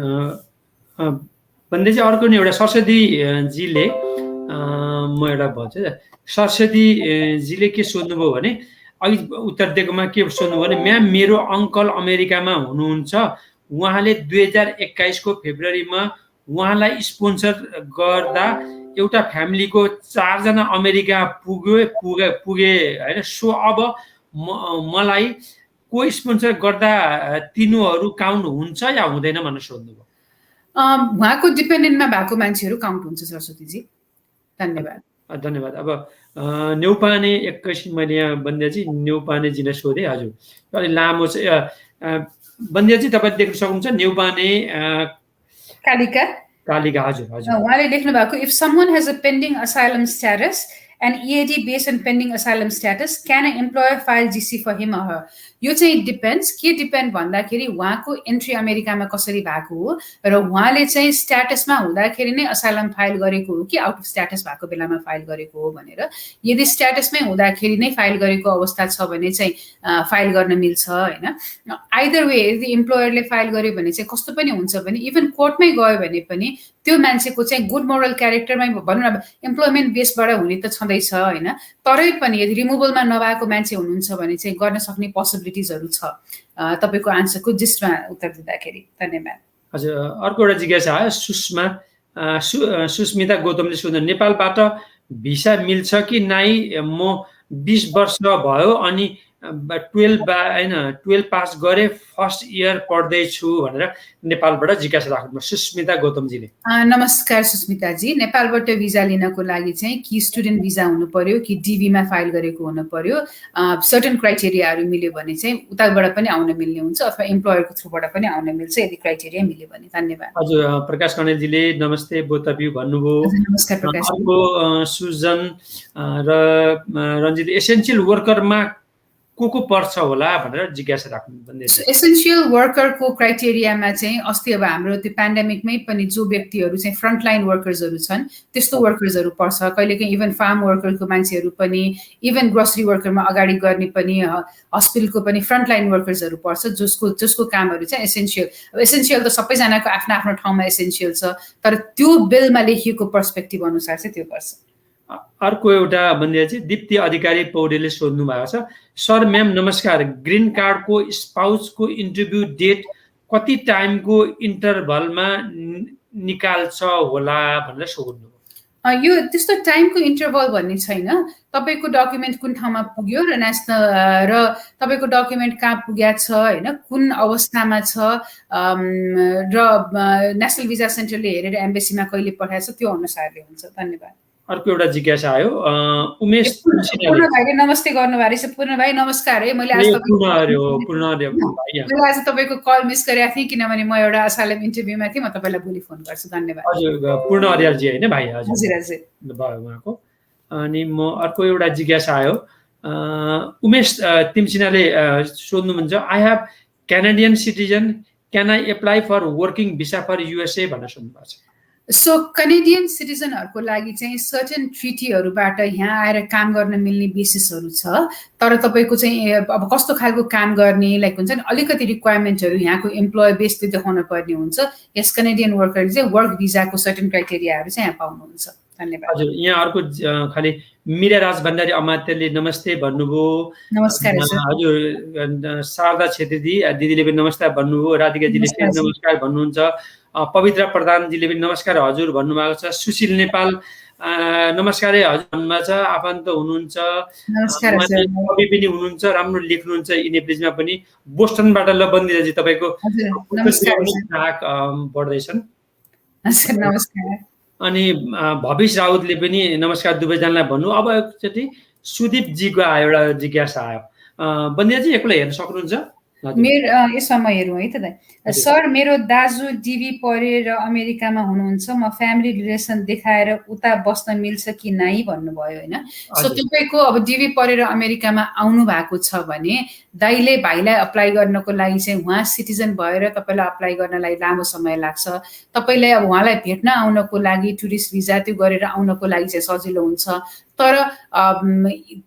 भन्दै चाहिँ अर्को नि एउटा सरस्वतीजीले म एउटा भन्छु, सरस्वतीजीले के सोध्नुभयो भने अघि उत्तर दिएकोमा के सोध्नुभयो भने म्याम मेरो अङ्कल अमेरिकामा हुनुहुन्छ, उहाँले 2021 को फेब्रुअरीमा उहाँलाई स्पोन्सर गर्दा एउटा फ्यामिलीको 4 जना अमेरिका पुगे हैन। सो अब मलाई को स्पोन्सर गर्दा तिनीहरू काउन्ट हुन्छ या हुँदैन भनेर सोध्नुभयो। उहाँको डिपेन्डेन्टमा भएको मान्छेहरू काउन्ट हुन्छ सरस्वतीजी। धन्यवाद। धन्यवाद। अब नेउपाने एकैछिन मैले यहाँ बन्दियाजी नेउपानेजीलाई सोधेँ। हजुर, अलि लामो चाहिँ बन्दियाजी तपाईँ देख्न सक्नुहुन्छ नेउपाने कालिका। हजुर हजुर, उहाँले लेख्नु भएको if someone has a pending asylum status and EAD based on pending asylum status, can an employer file GC for him or her? यो चाहिँ डिपेन्ड्स। के डिपेन्ड भन्दाखेरि उहाँको एन्ट्री अमेरिकामा कसरी भएको हो र उहाँले चाहिँ स्ट्याटसमा हुँदाखेरि नै असाइलम फाइल गरेको हो कि आउट अफ स्ट्याटस भएको बेलामा फाइल गरेको हो भनेर। यदि स्ट्याटसमै हुँदाखेरि नै फाइल गरेको अवस्था छ भने चाहिँ फाइल गर्न मिल्छ हैन। आइदर वे यदि इम्प्लोयरले फाइल गर्यो भने चाहिँ कस्तो पनि हुन्छ भने इभन कोर्टमै गयो भने पनि त्यो मान्छेको चाहिँ गुड मोरल क्यारेक्टरमै भनौँ न, इम्प्लोयमेन्ट बेसबाट हुने त छँदैछ हैन, तरै पनि यदि रिमुभलमा नभएको मान्छे हुनुहुन्छ भने चाहिँ गर्न सक्ने पोसिबिलिटिजहरू छ। तपाईको आन्सरको जिस्टमा उत्तर दिँदाखेरि। धन्यवाद। हजुर, अर्को एउटा जिज्ञासा आयो सुस्मिता गौतमले सोध्नु, नेपालबाट भिसा मिल्छ कि नाइ? म 20 वर्ष भयो अनि 12 पास गरे, फर्स्ट इयर पढ्दैछु भनेर नेपालबाट जिज्ञासा राख्नु सुस्मिता गौतमजीले। नमस्कार सुस्मिताजी। नेपालबाट भिजा लिनको लागि चाहिँ कि स्टुडेन्ट भिजा हुनु पर्यो कि डिभीमा फाइल गरेको हुनु पर्यो। सर्टन क्राइटेरियाहरू मिल्यो भने चाहिँ उताबाट पनि आउन मिल्ने हुन्छ अथवा इम्प्लोयरको थ्रुबाट पनि आउन मिल्छ यदि क्राइटेरिया मिल्यो भने। धन्यवाद। हजुर, प्रकाश कणेलजीले नमस्ते बोथ अफ यु भन्नुभयो। नमस्कार प्रकाश। सुजन र रञ्जित एसेन्शियल वर्करमा को पर्छ होला भनेर जिज्ञासा राख्नु भन्दैछ। एसेन्शियल वर्करको क्राइटेरियामा चाहिँ अस्ति अब हाम्रो त्यो पेन्डेमिकमै पनि जो व्यक्तिहरू चाहिँ फ्रन्टलाइन वर्कर्सहरू छन् त्यस्तो वर्कर्सहरू पर्छ। कहिलेकाहीँ इभन फार्म वर्करको मान्छेहरू पनि, इभन ग्रोसरी वर्करमा अगाडि गर्ने पनि, हस्पिटलको पनि फ्रन्टलाइन वर्कर्सहरू पर्छ जसको कामहरू चाहिँ एसेन्सियल। अब एसेन्सियल त सबैजनाको आफ्नो आफ्नो ठाउँमा एसेन्सियल छ, तर त्यो बिलमा लेखिएको पर्सपेक्टिभ अनुसार चाहिँ त्यो पर्छ। अर्को एउटा बन्दिया चाहिँ दिप्ती अधिकारी पौडेलले सोध्नु भएको छ, सर म्याम नमस्कार, ग्रिन कार्डको स्पाउसको इन्टरभ्यू डेट कति टाइमको इन्टरभलमा निकाल्छ होला भनेर सोध्नु। यो त्यस्तो टाइमको इन्टरभल भन्ने छैन। तपाईँको डकुमेन्ट कुन ठाउँमा पुग्यो र तपाईँको डकुमेन्ट कहाँ पुग्या छ हैन, कुन अवस्थामा छ र नेसनल भिजा सेन्टरले हेरेर एम्बेसीमा कहिले पठाएछ त्यो अनुसारले हुन्छ। धन्यवाद। अर्को एउटा जिज्ञासा आयो उमेश पूर्ण भाइले नमस्ते गर्नुभएको रहेछ। पूर्ण भाइ नमस्कार है। मैले आज तपाईँको कल मिस गरेको थिएँ किनभने म एउटा असाइलम इन्टरभ्यूमा थिएँ। म तपाईँलाई भोलि फोन गर्छु। धन्यवाद। हजुर, पूर्ण अर्यालजी होइन भाइ? हजुर हजुर भयो उहाँको। अनि म अर्को एउटा जिज्ञासा आयो उमेश तिमसिनाले सोध्नुहुन्छ, I have Canadian citizen, can I apply for working visa for USA भनेर सोध्नु भएको छ। सो कनेडियन सिटिजनहरूको लागि चाहिँ सर्टेन ट्रिटीहरूबाट यहाँ आएर काम गर्न मिल्ने बेसिसहरू छ, तर तपाईँको चाहिँ अब कस्तो खालको काम गर्ने लाइक हुन्छ नि अलिकति रिक्वायरमेन्टहरू यहाँको इम्प्लोय बेसले देखाउन पर्ने हुन्छ। यस कनेडियन वर्करले चाहिँ वर्क भिजाको सर्टेन क्राइटेरियाहरू चाहिँ यहाँ पाउनुहुन्छ। धन्यवाद। हजुर, यहाँ अर्को खालि मीरा राज भण्डारी अमात्यले नमस्ते भन्नुभयो। नमस्कार हजुर। हजुर, शारदा छेत्री दिदीले पनि नमस्कार भन्नुभयो। राधिकाजीले फेरि नमस्कार भन्नुहुन्छ। पवित्रा प्रधानजीले पनि नमस्कार हजुर भन्नुभएको छ। सुशील नेपाल नमस्कार हजुर भन्नुभएको छ। आफन्त हुनुहुन्छ, कवि पनि हुनुहुन्छ, राम्रो लेख्नुहुन्छ इनेप्लिजमा पनि। बोस्टनबाट ल बन्दिराजी तपाईँको बढ्दैछन्। नमस्कार। अनि भविष राउतले पनि नमस्कार दुवैजनालाई भन्नु। अब एकचोटि सुदीपजीको एउटा जिज्ञासा आयो। बन्दियाजी एकपल्ट हेर्न सक्नुहुन्छ? मेरो यसमा म हेरौँ है त। सर, मेरो दाजु डिभी पढेर अमेरिकामा हुनुहुन्छ, म फ्यामिली रिलेसन देखाएर उता बस्न मिल्छ कि नै भन्नुभयो होइन। सो तपाईँको अब डिभी पढेर अमेरिकामा आउनु भएको छ भने दाइले भाइलाई अप्लाई गर्नको लागि चाहिँ उहाँ सिटिजन भएर तपाईँलाई अप्लाई गर्नलाई लामो समय लाग्छ। तपाईँलाई अब उहाँलाई भेट्न आउनको लागि टुरिस्ट भिजा त्यो गरेर आउनको लागि चाहिँ सजिलो हुन्छ। तर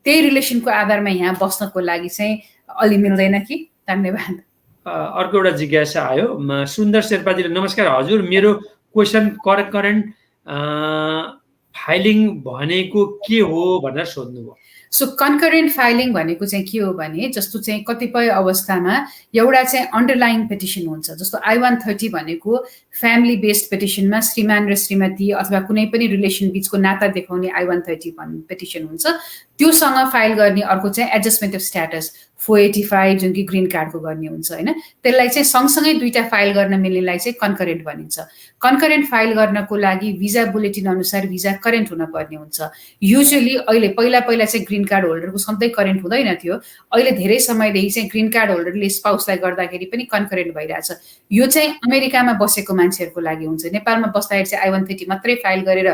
त्यही रिलेसनको आधारमा यहाँ बस्नको लागि चाहिँ अलि मिल्दैन कि? धन्यवाद। अर्को एउटा जिज्ञासा आयो। सुन्दर शेर्पाजीले नमस्कार हजुर, मेरो क्वेसन करेन्ट फाइलिङ भनेको के हो भनेर सोध्नुभयो। सो कन्करेन्ट फाइलिङ भनेको चाहिँ के हो भने जस्तो चाहिँ कतिपय अवस्थामा एउटा चाहिँ अन्डरलाइन पिटिसन हुन्छ। जस्तो I-130 भनेको फ्यामिली बेस्ड पिटिसनमा श्रीमान र श्रीमती अथवा कुनै पनि रिलेसन बिचको नाता देखाउने I-130 भन्ने पिटिसन हुन्छ। त्योसँग फाइल गर्ने अर्को चाहिँ एडजस्टमेन्ट अफ स्ट्याटस 485 जुन कि ग्रिन कार्डको गर्ने हुन्छ होइन। त्यसलाई चाहिँ सँगसँगै दुईटा फाइल गर्न मिल्नेलाई चाहिँ कन्करेन्ट भनिन्छ। कन्करेन्ट फाइल गर्नको लागि भिजा बुलेटिन अनुसार भिजा करेन्ट हुनुपर्ने हुन्छ। युजुअली अहिले पहिला चाहिँ ग्रिन कार्ड होल्डरको सधैँ करेन्ट हुँदैन थियो। अहिले धेरै समयदेखि चाहिँ ग्रिन कार्ड होल्डरले स्पाउसलाई गर्दाखेरि पनि कन्करेन्ट भइरहेछ। यो चाहिँ अमेरिकामा बसेको मान्छेहरूको लागि हुन्छ। नेपालमा बस्दाखेरि चाहिँ I-130 मात्रै फाइल गरेर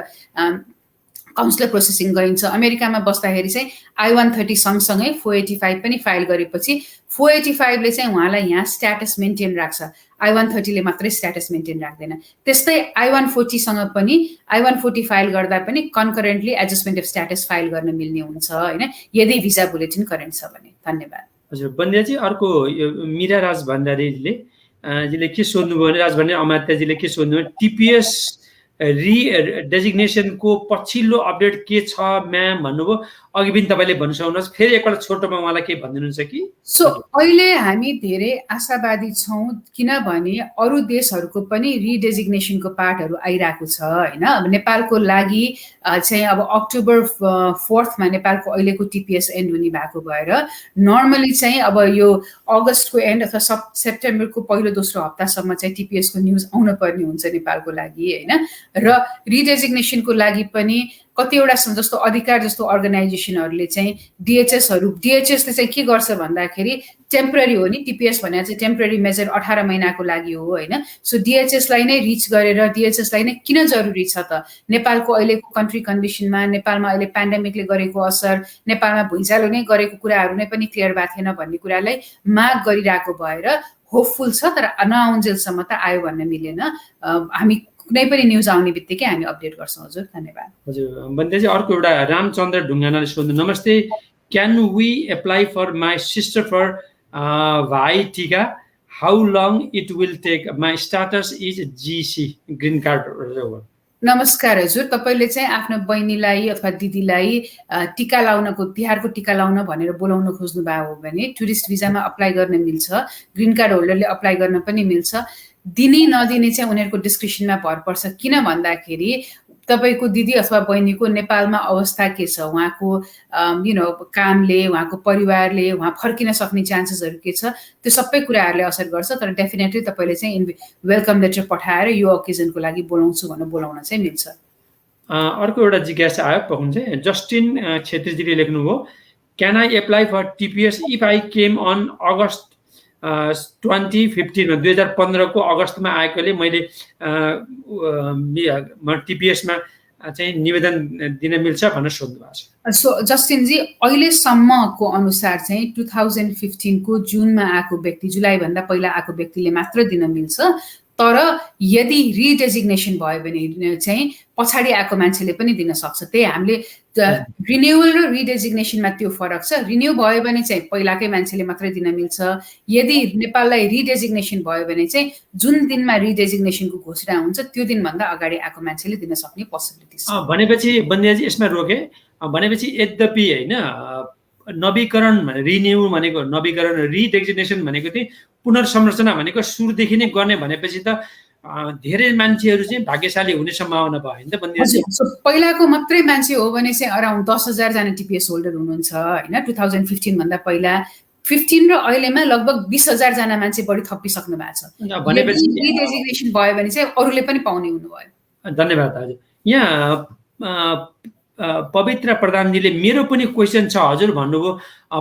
काउन्सिलर प्रोसेसिङ गरिन्छ। अमेरिकामा बस्दाखेरि चाहिँ I-130 सँगसँगै 485 पनि फाइल गरेपछि 485 ले चाहिँ उहाँलाई यहाँ स्ट्याटस मेन्टेन राख्छ। I-130 ले मात्रै स्ट्याटस मेन्टेन राख्दैन। त्यस्तै I-140 सँग पनि I-140 फाइल गर्दा पनि कन्करेन्टली एडजस्टमेन्ट अफ स्ट्याटस फाइल गर्न मिल्ने हुन्छ होइन, यदि भिजा बुलेटिन करेन्ट छ भने। धन्यवाद। हजुर, बन्दियाजी अर्को मीरा राज भण्डारीले के सोध्नुभयो भने, राज भण्डारी अमात्यजीले के सोध्नुभयो, टिपिएस डेजिग्नेसनको पछिल्लो अपडेट के छ म्याम भन्नुभयो। अघि पनि तपाईँले भन्न सक्नुहुन्छ, फेरि एकपल्ट छोटोमा उहाँलाई के भनिदिनुहुन्छ कि? सो अहिले हामी धेरै आशावादी छौँ किनभने अरू देशहरूको पनि रिडेजिग्नेसनको पार्टहरू आइरहेको छ होइन। अब नेपालको लागि चाहिँ अब अक्टोबर 4मा नेपालको अहिलेको टिपिएस एन्ड हुने भएको भएर नर्मली चाहिँ अब यो अगस्तको एन्ड अथवा सेप्टेम्बरको पहिलो दोस्रो हप्तासम्म चाहिँ टिपिएसको न्युज आउन पर्ने हुन्छ नेपालको लागि होइन। र रिडेजिग्नेसनको लागि पनि कतिवटा जस्तो अधिकार जस्तो अर्गनाइजेसनहरूले चाहिँ डिएचएसले चाहिँ के गर्छ भन्दाखेरि टेम्पररी हो नि, टिपिएस भनेर चाहिँ टेम्पररी मेजर 18 महिनाको लागि हो होइन। सो डिएचएसलाई नै रिच गरेर डिएचएसलाई नै किन जरुरी छ त? नेपालको अहिलेको कन्ट्री कन्डिसनमा, नेपालमा अहिले पेन्डेमिकले गरेको असर, नेपालमा भुइँचालो नै गरेको कुराहरू नै पनि क्लियर भएको थिएन भन्ने कुरालाई माग गरिरहेको भएर होपफुल छ। तर नआउन्जेलसम्म त आयो भन्न मिलेन। हामी कुनै पनि न्युज आउने बित्तिकै हामी अपडेट गर्छौँ हजुर। धन्यवाद। हजुर, बन्देजी अर्को एउटा रामचन्द्र ढुङ्गानाले सोध्नु, नमस्ते, can we apply for my sister for Bhai Tika, how long it will take, my status is GC green card. नमस्कार हजुर, तपाईँले चाहिँ आफ्नो बहिनीलाई अथवा दिदीलाई टिका लाउनको, तिहारको टिका लाउन भनेर बोलाउन खोज्नु भएको हो भने टुरिस्ट भिजामा अप्लाई गर्न मिल्छ। ग्रिन कार्ड होल्डरले अप्लाई गर्न पनि मिल्छ। दिने नदिने चाहिँ उनीहरूको डिस्क्रिप्सनमा भर पर्छ। किन भन्दाखेरि तपाईँको दिदी अथवा बहिनीको नेपालमा अवस्था के छ, उहाँको कामले, उहाँको परिवारले उहाँ फर्किन सक्ने चान्सेसहरू के छ, त्यो सबै कुराहरूले असर गर्छ। तर डेफिनेटली तपाईँले चाहिँ वेलकम लेटर पठाएर यो ओकेजनको लागि बोलाउँछु भनेर बोलाउन चाहिँ मिल्छ। अर्को एउटा जिज्ञासा आयो पहुन चाहिँ जस्टिन छेत्रीजीले लेख्नुभयो, can I apply for TPS if I came on August 2015 को अगस्तमा आएकोले मैले टिपिएसमा चाहिँ निवेदन दिन मिल्छ भनेर सोध्नु भएको छ। सो जस्टिनजी, अहिलेसम्मको अनुसार चाहिँ 2015 को जुनमा आएको व्यक्ति, जुलाईभन्दा पहिला आएको व्यक्तिले मात्र दिन मिल्छ। तर यदि रिडेजिग्नेसन भयो भने चाहिँ पछाडि आएको मान्छेले पनि दिन सक्छ। त्यही हामीले रिन्युअल र रिडेजिग्नेसनमा त्यो फरक छ। रिन्यू भयो भने चाहिँ पहिलाकै मान्छेले मात्रै दिन मिल्छ। यदि नेपाललाई रिडेजिग्नेसन भयो भने चाहिँ जुन दिनमा रिडेजिग्नेसनको घोषणा हुन्छ त्यो दिनभन्दा अगाडि आएको मान्छेले दिन सक्ने पोसिबिलिटी छ। भनेपछि बन्दियाजी यसमा रोके, भनेपछि यद्यपि होइन नवीकरण रिन्यू भनेको नवीकरण, रिडेजिग्नेसन भनेको चाहिँ पुनर्संरचना भनेको सुरुदेखि नै गर्ने भनेपछि त धेरै मान्छेहरू चाहिँ भाग्यशाली हुने सम्भावना भयो नि त बन्दियाजी। पहिलाको मात्रै मान्छे हो भने चाहिँ अराउन्ड 10,000 जना टिपीएस होल्डर हुनुहुन्छ होइन 2015 भन्दा पहिला। 15 र अहिलेमा लगभग 20,000 जना मान्छे बढी थपिसक्नु भएको छ। भनेपछि रिडेजिग्नेसन भयो भने चाहिँ अरूले पनि पाउने हुनुभयो। धन्यवाद हजुर। यहाँ पवित्र प्रधानजीले मेरो पनि क्वेसन छ हजुर भन्नुभयो।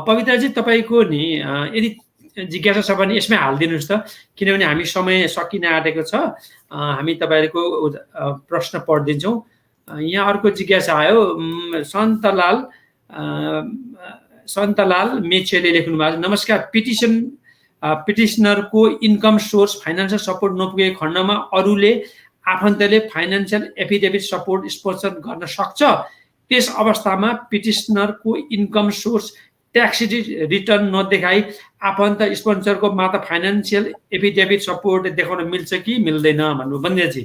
पवित्रजी तपाईँको नि यदि जिज्ञासा छ भने यसमै हालिदिनुहोस् त, किनभने हामी समय सकिन आँटेको छ। हामी तपाईँहरूको प्रश्न पढिदिन्छौँ। यहाँ अर्को जिज्ञासा आयो, सन्तलाल मेचेले लेख्नु भएको छ, नमस्कार, पिटिसनरको इन्कम सोर्स फाइनेन्सियल सपोर्ट नपुगेको खण्डमा अरूले आफन्तले फाइनेन्सियल एफिडेभिट सपोर्ट स्पोन्सर गर्न सक्छ? त्यस अवस्थामा पिटिसनरको इन्कम सोर्स ट्याक्स रिटर्न नदेखाई आफन्त स्पोन्सरको मात्र फाइनेन्सियल एफिडेभिट सपोर्ट देखाउन मिल्छ कि मिल्दैन भन्नु बन्दियाजी।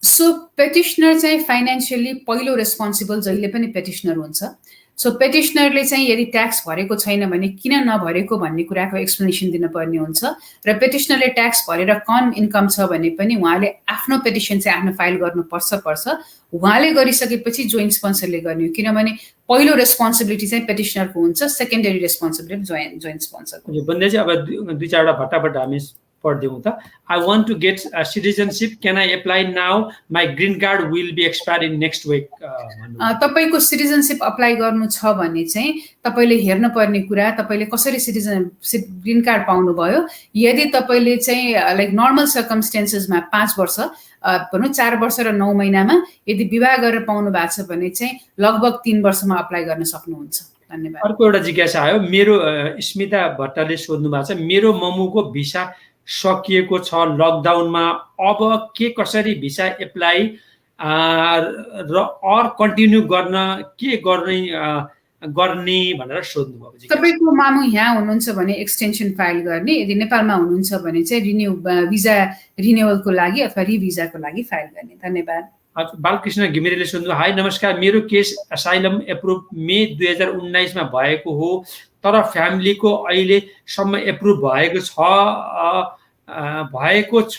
सो पेटिसनर चाहिँ फाइनेन्सियली पहिलो रेस्पोन्सिबल जहिले पनि पेटिसनर हुन्छ। सो पेटिसनरले चाहिँ यदि ट्याक्स भरेको छैन भने किन नभरेको भन्ने कुराको एक्सप्लेनेसन दिनुपर्ने हुन्छ। र पेटिसनरले ट्याक्स भरेर कम इन्कम छ भने पनि उहाँले आफ्नो पेटिसन चाहिँ आफ्नो फाइल गर्नुपर्छ। उहाँले गरिसकेपछि जोइन्ट स्पोन्सरले गर्ने हो, किनभने पहिलो रेस्पोन्सिबिलिटी चाहिँ पेटिसनरको हुन्छ, सेकेन्डरी रेस्पोन्सिबिलिटी जोइन्ट स्पोन्सरको। बन्दियाजी अब दुई चारवटा भट्टाभट हामी पढिदिउँ त। I want to get citizenship, can I apply now, my green card will be expire in next week. तपाईँको सिटिजनसिप अप्लाई गर्नु छ भने चाहिँ तपाईँले हेर्नुपर्ने कुरा तपाईँले कसरी सिटिजनसिप ग्रिन कार्ड पाउनुभयो। यदि तपाईँले चाहिँ लाइक नर्मल सर्कमस्टेन्सेसमा 5 वर्ष भनौँ 4 वर्ष र 9 महिनामा यदि विवाह गरेर पाउनु भएको छ भने चाहिँ लगभग 3 वर्षमा अप्लाई गर्न सक्नुहुन्छ। धन्यवाद। अर्को एउटा जिज्ञासा आयो, मेरो स्मिता भट्टले सोध्नु भएको छ, मेरो मम्मुको भिसा सकिएको छ लकडाउनमा, अब के कसरी भिसा एप्लाई र कन्टिन्यू गर्न के गर्ने भनेर सोध्नु भएको। तपाईँको मामु यहाँ हुनुहुन्छ भने एक्सटेन्सन फाइल गर्ने, यदि नेपालमा हुनुहुन्छ भने चाहिँ भिजा रिन्युअलको लागि अथवा रिभिजाको लागि फाइल गर्ने। धन्यवाद। बालकृष्ण घिमिरेले सोध्नु, हाई नमस्कार, मेरो केस असाइलम एप्रुभ मे 2019 भएको हो, तर फ्यामिलीको अहिलेसम्म एप्रुभ भएको छ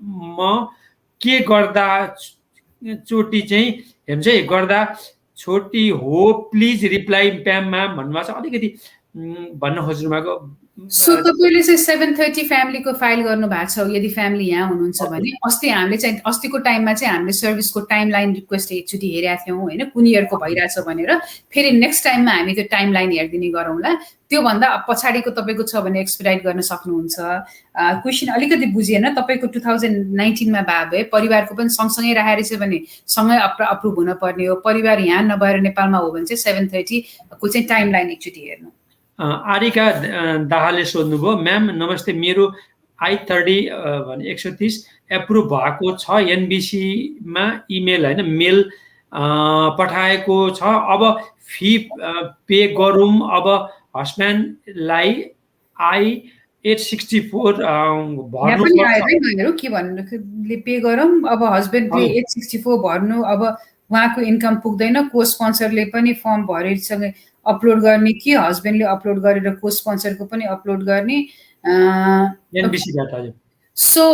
म के गर्दा चोटी चाहिँ हेर्नु है गर्दा छोटी हो, प्लिज रिप्लाई प्याममा भन्नुभएको छ। अलिकति भन्न खोज्नु भएको। सो तपाईँले चाहिँ 730 फ्यामिलीको फाइल गर्नु भएको छ यदि फ्यामिली यहाँ हुनुहुन्छ भने। अस्ति हामीले चाहिँ अस्तिको टाइममा चाहिँ हामीले सर्भिसको टाइम लाइन रिक्वेस्ट एकचोटि हेरेका थियौँ होइन, कुन इयरको भइरहेछ भनेर। फेरि नेक्स्ट टाइममा हामी त्यो टाइम लाइन हेरिदिने गरौँला। त्योभन्दा पछाडिको तपाईँको छ भने एक्सपेडाइट गर्न सक्नुहुन्छ। क्वेसन अलिकति बुझिएन, तपाईँको 2019मा भए परिवारको पनि सँगसँगै राखेर छ भने सँगै अप्रुभ हुनुपर्ने हो। परिवार यहाँ नभएर नेपालमा हो भने चाहिँ 730 को चाहिँ टाइम लाइन एकचोटि हेर्नु। आरिका दाहालले सोध्नुभयो, म्याम नमस्ते, मेरो I30 भने 130 एप्रुभ भएको छ, एनबिसीमा इमेल होइन मेल पठाएको छ, अब फी पे गरौँ, अब हस्ब्यान्डलाई I-864 भर्नु के भन्नु पे गरौँ, अब हस्बेन्डले 864 भर्नु, अब उहाँको इन्कम पुग्दैन, को स्पोन्सरले पनि फर्म भरेसँगै अपलोड गर्ने कि हस्बेन्डले अपलोड गरेर को स्पोन्सरको पनि अपलोड गर्ने। सो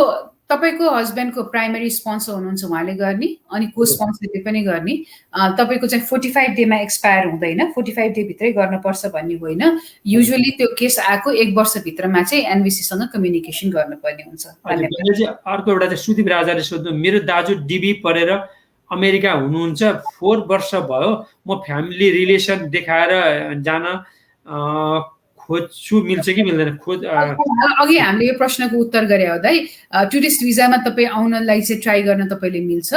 तपाईँको हस्बेन्डको प्राइमरी स्पोन्सर हुनुहुन्छ उहाँले गर्ने, अनि को स्पोन्सरले पनि गर्ने। तपाईँको चाहिँ 45 डेमा एक्सपायर हुँदैन, 45 डे भित्रै गर्नुपर्छ भन्ने होइन। युजुअली त्यो केस आएको 1 वर्षभित्रमा चाहिँ एनबिसीसँग कम्युनिकेसन गर्नुपर्ने हुन्छ। अर्को एउटा चाहिँ सुदीप राजाले सोध्नु, मेरो दाजु डिबी पढेर अमेरिका हुनुहुन्छ, 4 वर्ष भयो, म फ्यामिली रिलेसन देखाएर जान खोज्छु मिल्छ कि मिल्दैन अघि हामीले यो प्रश्नको उत्तर गरे हो दाइ टुरिस्ट भिजामा तपाईँ आउनलाई चाहिँ ट्राई गर्न तपाईँले मिल्छ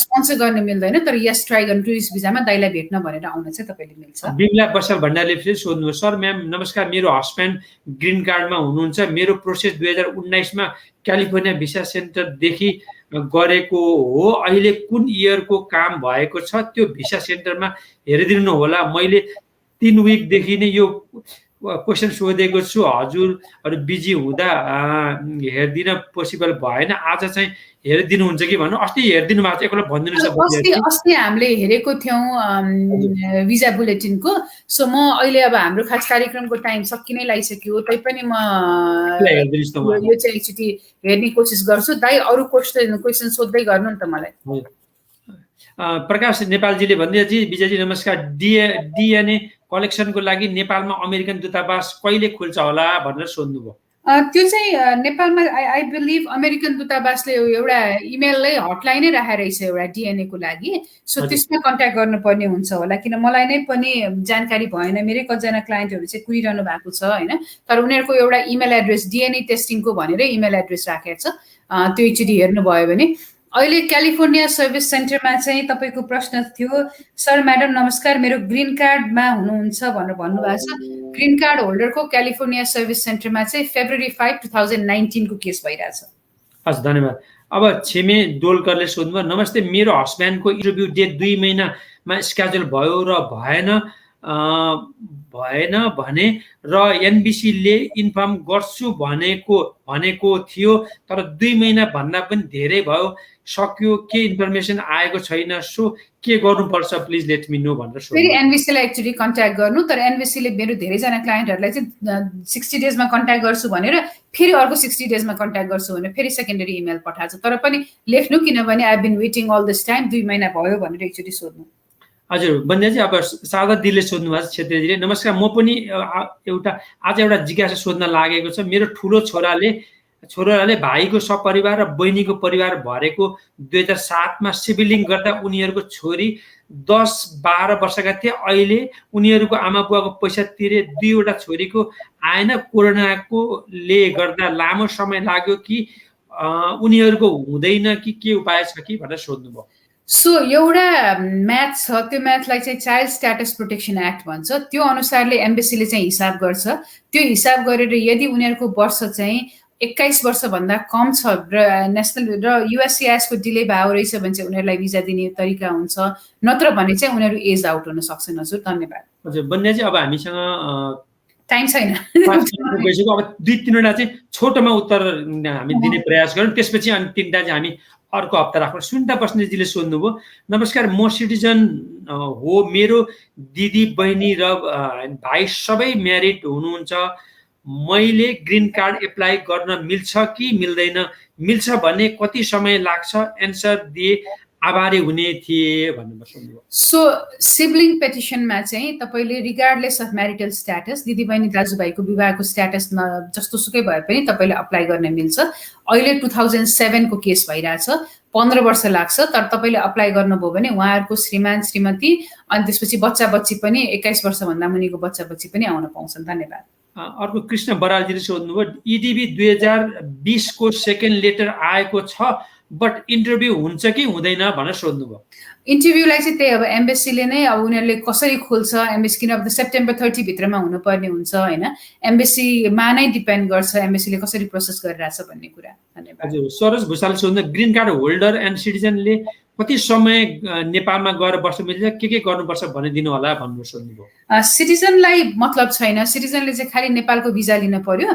स्पोन्सर गर्न मिल्दैन तर यस ट्राई गर्न टुरिस्ट भिजामा दाइलाई भेट्न भनेर आउन चाहिँ तपाईँले मिल्छ बिमला बसाल भण्डारले फेरि सोध्नु सर म्याम नमस्कार मेरो हस्बेन्ड ग्रिन कार्डमा हुनुहुन्छ मेरो प्रोसेस 2019 मा क्यालिफोर्निया भिसा सेन्टरदेखि गरेको हो अहिले कुन इयरको काम भएको छ त्यो भिसा सेन्टरमा हेरिदिनु होला मैले 3 विकदेखि नै यो क्वेसन सोधेको छु हजुरहरू बिजी हुँदा हेर्दिन पोसिबल भएन आज चाहिँ हेरिदिनुहुन्छ कि भन्नु अस्ति हेरिदिनु भएको छ एकपल्ट भनिदिनुहोस् अस्ति हामीले हेरेको थियौँ भिजा बुलेटिनको सो म अहिले अब हाम्रो खास कार्यक्रमको टाइम सकिनै लागिसक्यो तैपनि म यो चाहिँ एकचोटि हेर्ने कोसिस गर्छु दाइ अरू क्वेसन सोध्दै गर्नु नि त मलाई प्रकाश नेपालजीले भन्दै विजयजी नमस्कार डिएनए कलेक्सनको लागि नेपालमा अमेरिकन दूतावास कहिले खुल्छ होला भनेर सोध्नुभयो त्यो चाहिँ नेपालमा आई बिलिभ अमेरिकन दूतावासले एउटा इमेलले हटलाइनै राखेर रहेछ एउटा डिएनए को लागि सो त्यसमा कन्ट्याक्ट गर्नुपर्ने हुन्छ होला किन मलाई नै पनि जानकारी भएन मेरै कतिजना क्लाइन्टहरू चाहिँ कुरिरहनु भएको छ हैन तर उनीहरूको एउटा इमेल एड्रेस डिएनए टेस्टिङको भनेर इमेल एड्रेस राखेको छ त्यो एकचोटि हेर्नुभयो भने अहिले क्यालिफोर्निया सर्भिस सेन्टरमा चाहिँ तपाईँको प्रश्न थियो सर म्याडम नमस्कार मेरो ग्रिन कार्डमा हुनुहुन्छ भनेर भन्नुभएको छ ग्रिन कार्ड होल्डरको क्यालिफोर्निया सर्भिस सेन्टरमा चाहिँ February 5, 2019 को केस भइरहेछ हस् धन्यवाद अब छिमे डोलकरले सोध्नुभयो नमस्ते मेरो हस्बेन्डको इन्टरभ्यू डेट 2 महिनामा स्केड्युल भयो र भएन भने र एनबिसीले इन्फर्म गर्छु भनेको थियो तर 2 महिना भन्दा पनि धेरै भयो सक्यो के इन्फर्मेसन आएको छैन सो के गर्नुपर्छ प्लिज लेट मी नो भनेर फेरि एनबिसीलाई एक्चुअली कन्ट्याक्ट गर्नु तर एनबिसीले मेरो धेरैजना क्लाइन्टहरूलाई चाहिँ 60 डेजमा कन्ट्याक्ट गर्छु भनेर फेरि अर्को 60 डेजमा कन्ट्याक्ट गर्छु भनेर फेरि सेकेन्डरी इमेल पठाएको छ तर पनि लेख्नु किनभने I been waiting all this time 2 महिना भयो भनेर एकचोटि सोध्नु हजुर बन्देजी अब सादा दिलले सोध्नु भएको छ छेत्रीजीले नमस्कार म पनि आज एउटा जिज्ञासा सोध्न लागेको छ मेरो ठुलो छोराले भाइको सपरिवार र बहिनीको परिवार भरेको 2007 मा सिभिलिङ गर्दा उनीहरूको छोरी 10-12 वर्षका थिए अहिले उनीहरूको आमा बुवाको पैसा तिरे 2वटा छोरीको आएन कोरोनाकोले गर्दा लामो समय लाग्यो कि उनीहरूको हुँदैन कि के उपाय छ कि भनेर सोध्नुभयो सो एउटा म्याथ छ त्यो म्याथलाई चाहिँ चाइल्ड स्ट्याटस प्रोटेक्सन एक्ट भन्छ त्यो अनुसारले एम्बेसीले चाहिँ हिसाब गर्छ त्यो हिसाब गरेर यदि उनीहरूको वर्ष चाहिँ 21 वर्षभन्दा कम छ र नेसनल र युएससिआइएस को डिले भएको रहेछ भने चाहिँ उनीहरूलाई भिजा दिने तरिका हुन्छ नत्र भने चाहिँ उनीहरू एज आउट हुन सक्छन् हजुर धन्यवाद हजुर बन्याजी अब हामीसँग टाइम छैन अब 2-3वटा चाहिँ छोटोमा उत्तर हामी दिने प्रयास गरौँ त्यसपछि अनि 3टा चाहिँ हामी अर्को हप्ता राख्छौँ सुनिता बस्नेतजीले सोध्नुभयो नमस्कार म सिटिजन हो मेरो दिदी बहिनी र भाइ सबै म्यारिड हुनुहुन्छ मैले ग्रिन कार्ड एप्लाई गर्न मिल्छ कि मिल्दैन मिल्छ भने कति समय लाग्छ एन्सर दिए आभारी हुने थिए भन्नुभयो सो सिब्लिङ पेटिसनमा चाहिँ तपाईले रिगार्डलेस अफ म्यारिटल स्ट्याटस दिदीबहिनी दाजुभाइको विवाहको स्ट्याटस जस्तो सुकै भए पनि तपाईले अप्लाई गर्न मिल्छ अहिले 2007 को केस भइरहेछ 15 वर्ष लाग्छ तर तपाईले अप्लाई गर्नुभयो भने उहाँहरूको श्रीमान श्रीमती अनि त्यसपछि बच्चा बच्ची पनि 21 वर्षभन्दा मुनिको बच्चा बच्ची पनि आउन पाउँछन् धन्यवाद अर्को कृष्ण बरालजीले सोध्नुभयो इडिबी 2020 को सेकेन्ड लेटर आएको छ बट इन्टरभ्यू हुन्छ कि हुँदैन भनेर सोध्नुभयो इन्टरभ्यूलाई चाहिँ त्यही अब एम्बेसीले नै अब उनीहरूले कसरी खोल्छ एम्बेसी किन अब सेप्टेम्बर 30 भित्रमा हुनुपर्ने हुन्छ हैन एम्बेसीमा नै डिपेन्ड गर्छ एम्बेसीले कसरी प्रोसेस गरिरहेछ भन्ने कुरा धन्यवाद हजुर सरोज भुसालले सोध्नु ग्रिन कार्ड होल्डर एन्ड सिटिजनले कति समय नेपालमा गएर बस्न मिल्छ के गर्नुपर्छ भनिदिनु होला भन्नु सोध्नुभयो सिटिजनलाई मतलब छैन सिटिजनले चाहिँ खाली नेपालको भिजा लिन पर्यो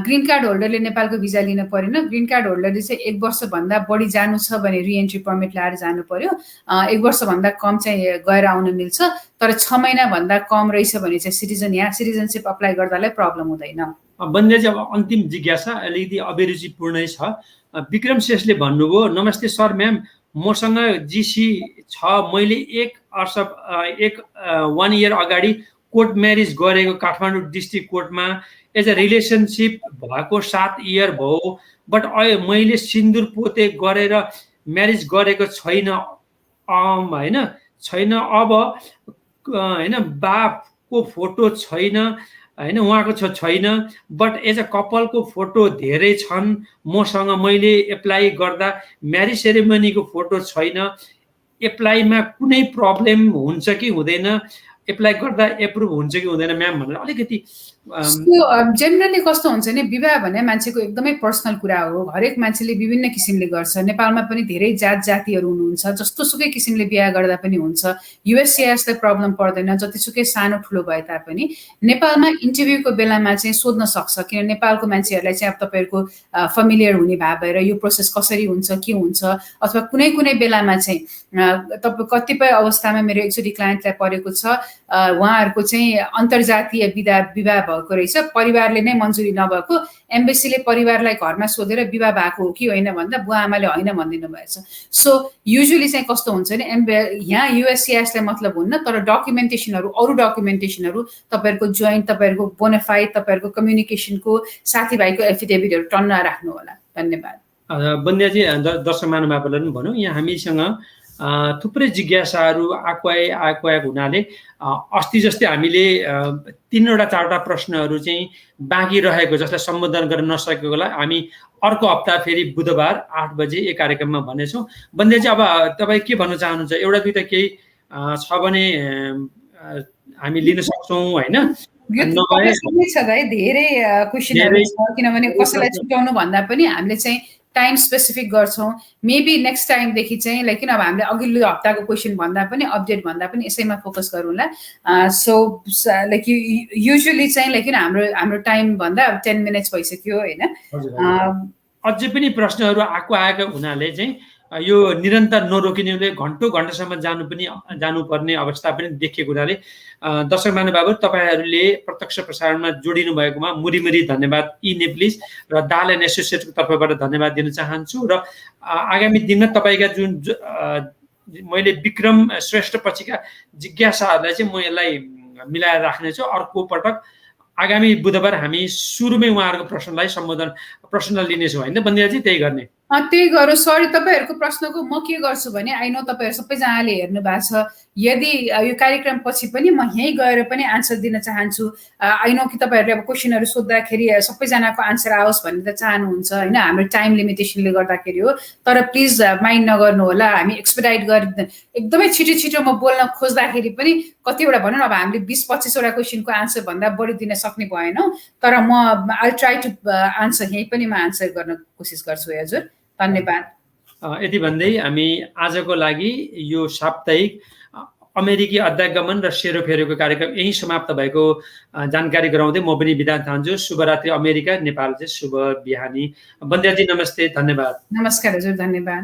ग्रिन कार्ड होल्डरले नेपालको भिजा लिन परेन ग्रिन कार्ड होल्डरले चाहिँ 1 वर्षभन्दा बढी जानु छ भने रिएन्ट्री पर्मिट लाएर जानु पर्यो 1 वर्षभन्दा कम चाहिँ गएर आउन मिल्छ तर 6 महिना भन्दा कम रहेछ भने चाहिँ सिटिजन यहाँ सिटिजनशिप अप्लाई गर्दालाई प्रब्लम हुँदैन बन्देजी अब अन्तिम जिज्ञासा अलिकति अभिरुचिपूर्णै छ विक्रम शेषले भन्नुभयो नमस्ते सर म्याम मसँग जीसी छ मैले 1 इयर अगाडि कोर्ट म्यारेज गरेको काठमाडौँ डिस्ट्रिक्ट कोर्टमा एज अ रिलेसनसिप भएको 7 इयर भयो बट मैले सिन्दुर पोते गरेर म्यारेज गरेको छैन अब हैन बापको फोटो छैन होइन, उहाँको छैन, बट एज अ कपालको फोटो धेरै छन् मसँग, मैले एप्लाई गर्दा म्यारिज सेरेमनीको फोटो छैन, एप्लाईमा कुनै प्रब्लम हुन्छ कि हुँदैन, एप्लाई गर्दा एप्रुभ हुन्छ कि हुँदैन म्याम भनेर अलिकति जेनरली कस्तो हुन्छ नि, विवाह भने मान्छेको एकदमै पर्सनल कुरा हो, हरेक मान्छेले विभिन्न किसिमले गर्छ। नेपालमा पनि धेरै जात जातिहरू हुनुहुन्छ, जस्तो सुकै किसिमले बिहा गर्दा पनि हुन्छ। युएसए जस्तै प्रब्लम पर्दैन, जतिसुकै सानो ठुलो भए तापनि। नेपालमा इन्टरभ्यूको बेलामा चाहिँ सोध्न सक्छ, किन नेपालको मान्छेहरूलाई चाहिँ अब तपाईँहरूको फेमिलियर हुने भए भएर यो प्रोसेस कसरी हुन्छ, के हुन्छ, अथवा कुनै कुनै बेलामा चाहिँ तपाईँ कतिपय अवस्थामा मेरो एकचोटि क्लाइन्टलाई परेको छ, उहाँहरूको चाहिँ अन्तर्जातीय विवाह भएको रहेछ, परिवारले नै मन्जुरी नभएको, एम्बेसीले परिवारलाई घरमा सोधेर विवाह भएको हो कि होइन भन्दा बुवा आमाले होइन भनिदिनु भएछ। सो युजुअली चाहिँ कस्तो हुन्छ नि, यहाँ युएससिआइएसलाई मतलब हुन्न, तर डकुमेन्टेसनहरू, अरू डकुमेन्टेसनहरू, तपाईँहरूको जोइन्ट, तपाईँहरूको बोनाफाइड, तपाईँहरूको कम्युनिकेसनको, साथीभाइको एफिडेभिटहरू टन्न राख्नु होला। धन्यवाद। बन्ध्याजी, दर्शक महानुभावहरूलाई पनि भनौँ, यहाँ हामीसँग थुप्रै जिज्ञासाहरू आएको हुनाले अस्ति जस्तै हामीले 3वटा 4वटा प्रश्नहरू चाहिँ बाँकी रहेको जसलाई सम्बोधन गर्न नसकेकोलाई हामी अर्को हप्ता फेरि बुधबार 8 बजे एक कार्यक्रममा भनेछौँ। बन्ध्याजी, अब तपाईँ के भन्न चाहनुहुन्छ? एउटा दुईटा केही छ भने हामी लिन सक्छौँ होइन? धेरै क्वेसनहरू छ, किनभने कसैलाई छुट्याउनु भन्दा पनि हामीले चाहिँ टाइम स्पेसिफिक गर्छौँ। मेबी नेक्स्ट टाइमदेखि चाहिँ लाइक अब हामीले अघिल्लो हप्ताको क्वेसन भन्दा पनि, अपडेट भन्दा पनि यसैमा फोकस गरौँला। सो लाइक युजुअली चाहिँ लाइक हाम्रो टाइम भन्दा 10 मिनट्स भइसक्यो होइन। अझै पनि प्रश्नहरू आएको हुनाले चाहिँ यो निरन्तर नरोकिनेले घन्टौँसम्म जानुपर्ने अवस्था पनि देखिएको हुनाले दर्शक महानुभावहरू, तपाईँहरूले प्रत्यक्ष प्रसारणमा जोडिनु भएकोमा मुरी धन्यवाद यी नेप्लिज र दाल एन्ड एसोसिएटको तर्फबाट धन्यवाद दिन चाहन्छु। र आगामी दिनमा तपाईँका जुन मैले विक्रम श्रेष्ठ पछिका जिज्ञासाहरूलाई चाहिँ म यसलाई मिलाएर राख्नेछु। अर्को पटक आगामी बुधबार हामी सुरुमै उहाँहरूको प्रश्न लिनेछौँ होइन बन्ध्याजी? त्यही गर्ने, त्यही गरौँ। सरी, तपाईँहरूको प्रश्नको म के गर्छु भने, आई नो तपाईँहरू सबैजनाले हेर्नु भएको छ, यदि यो कार्यक्रम पछि पनि म यहीँ गएर पनि आन्सर दिन चाहन्छु। आई नो कि तपाईँहरूले अब क्वेसनहरू सोद्धाखेरि सबैजनाको आन्सर आओस् भन्ने त चाहनुहुन्छ होइन, हाम्रो टाइम लिमिटेसनले गर्दाखेरि हो। तर प्लिज माइन्ड नगर्नु होला, हामी एक्सपेडाइट एकदमै छिटो म बोल्न खोज्दाखेरि पनि कतिवटा भनौँ न, अब हामीले 20-25वटा क्वेसनको आन्सर भन्दा बढी दिन सक्ने भएनौँ, तर म आई ट्राई टु आन्सर, यहीँ पनि म आन्सर गर्न कोसिस गर्छु हजुर। धन्यवाद। यति भन्दै हामी आजको लागि यो साप्ताहिक अमेरिकी अध्यागमन र सेरोफेरोको कार्यक्रम यही समाप्त भएको जानकारी गराउँदै म पनि बिदा चाहन्छु। शुभरात्रि अमेरिका, नेपाल चाहिँ शुभ बिहानी। बन्ध्याजी नमस्ते, धन्यवाद। नमस्कार हजुर, धन्यवाद।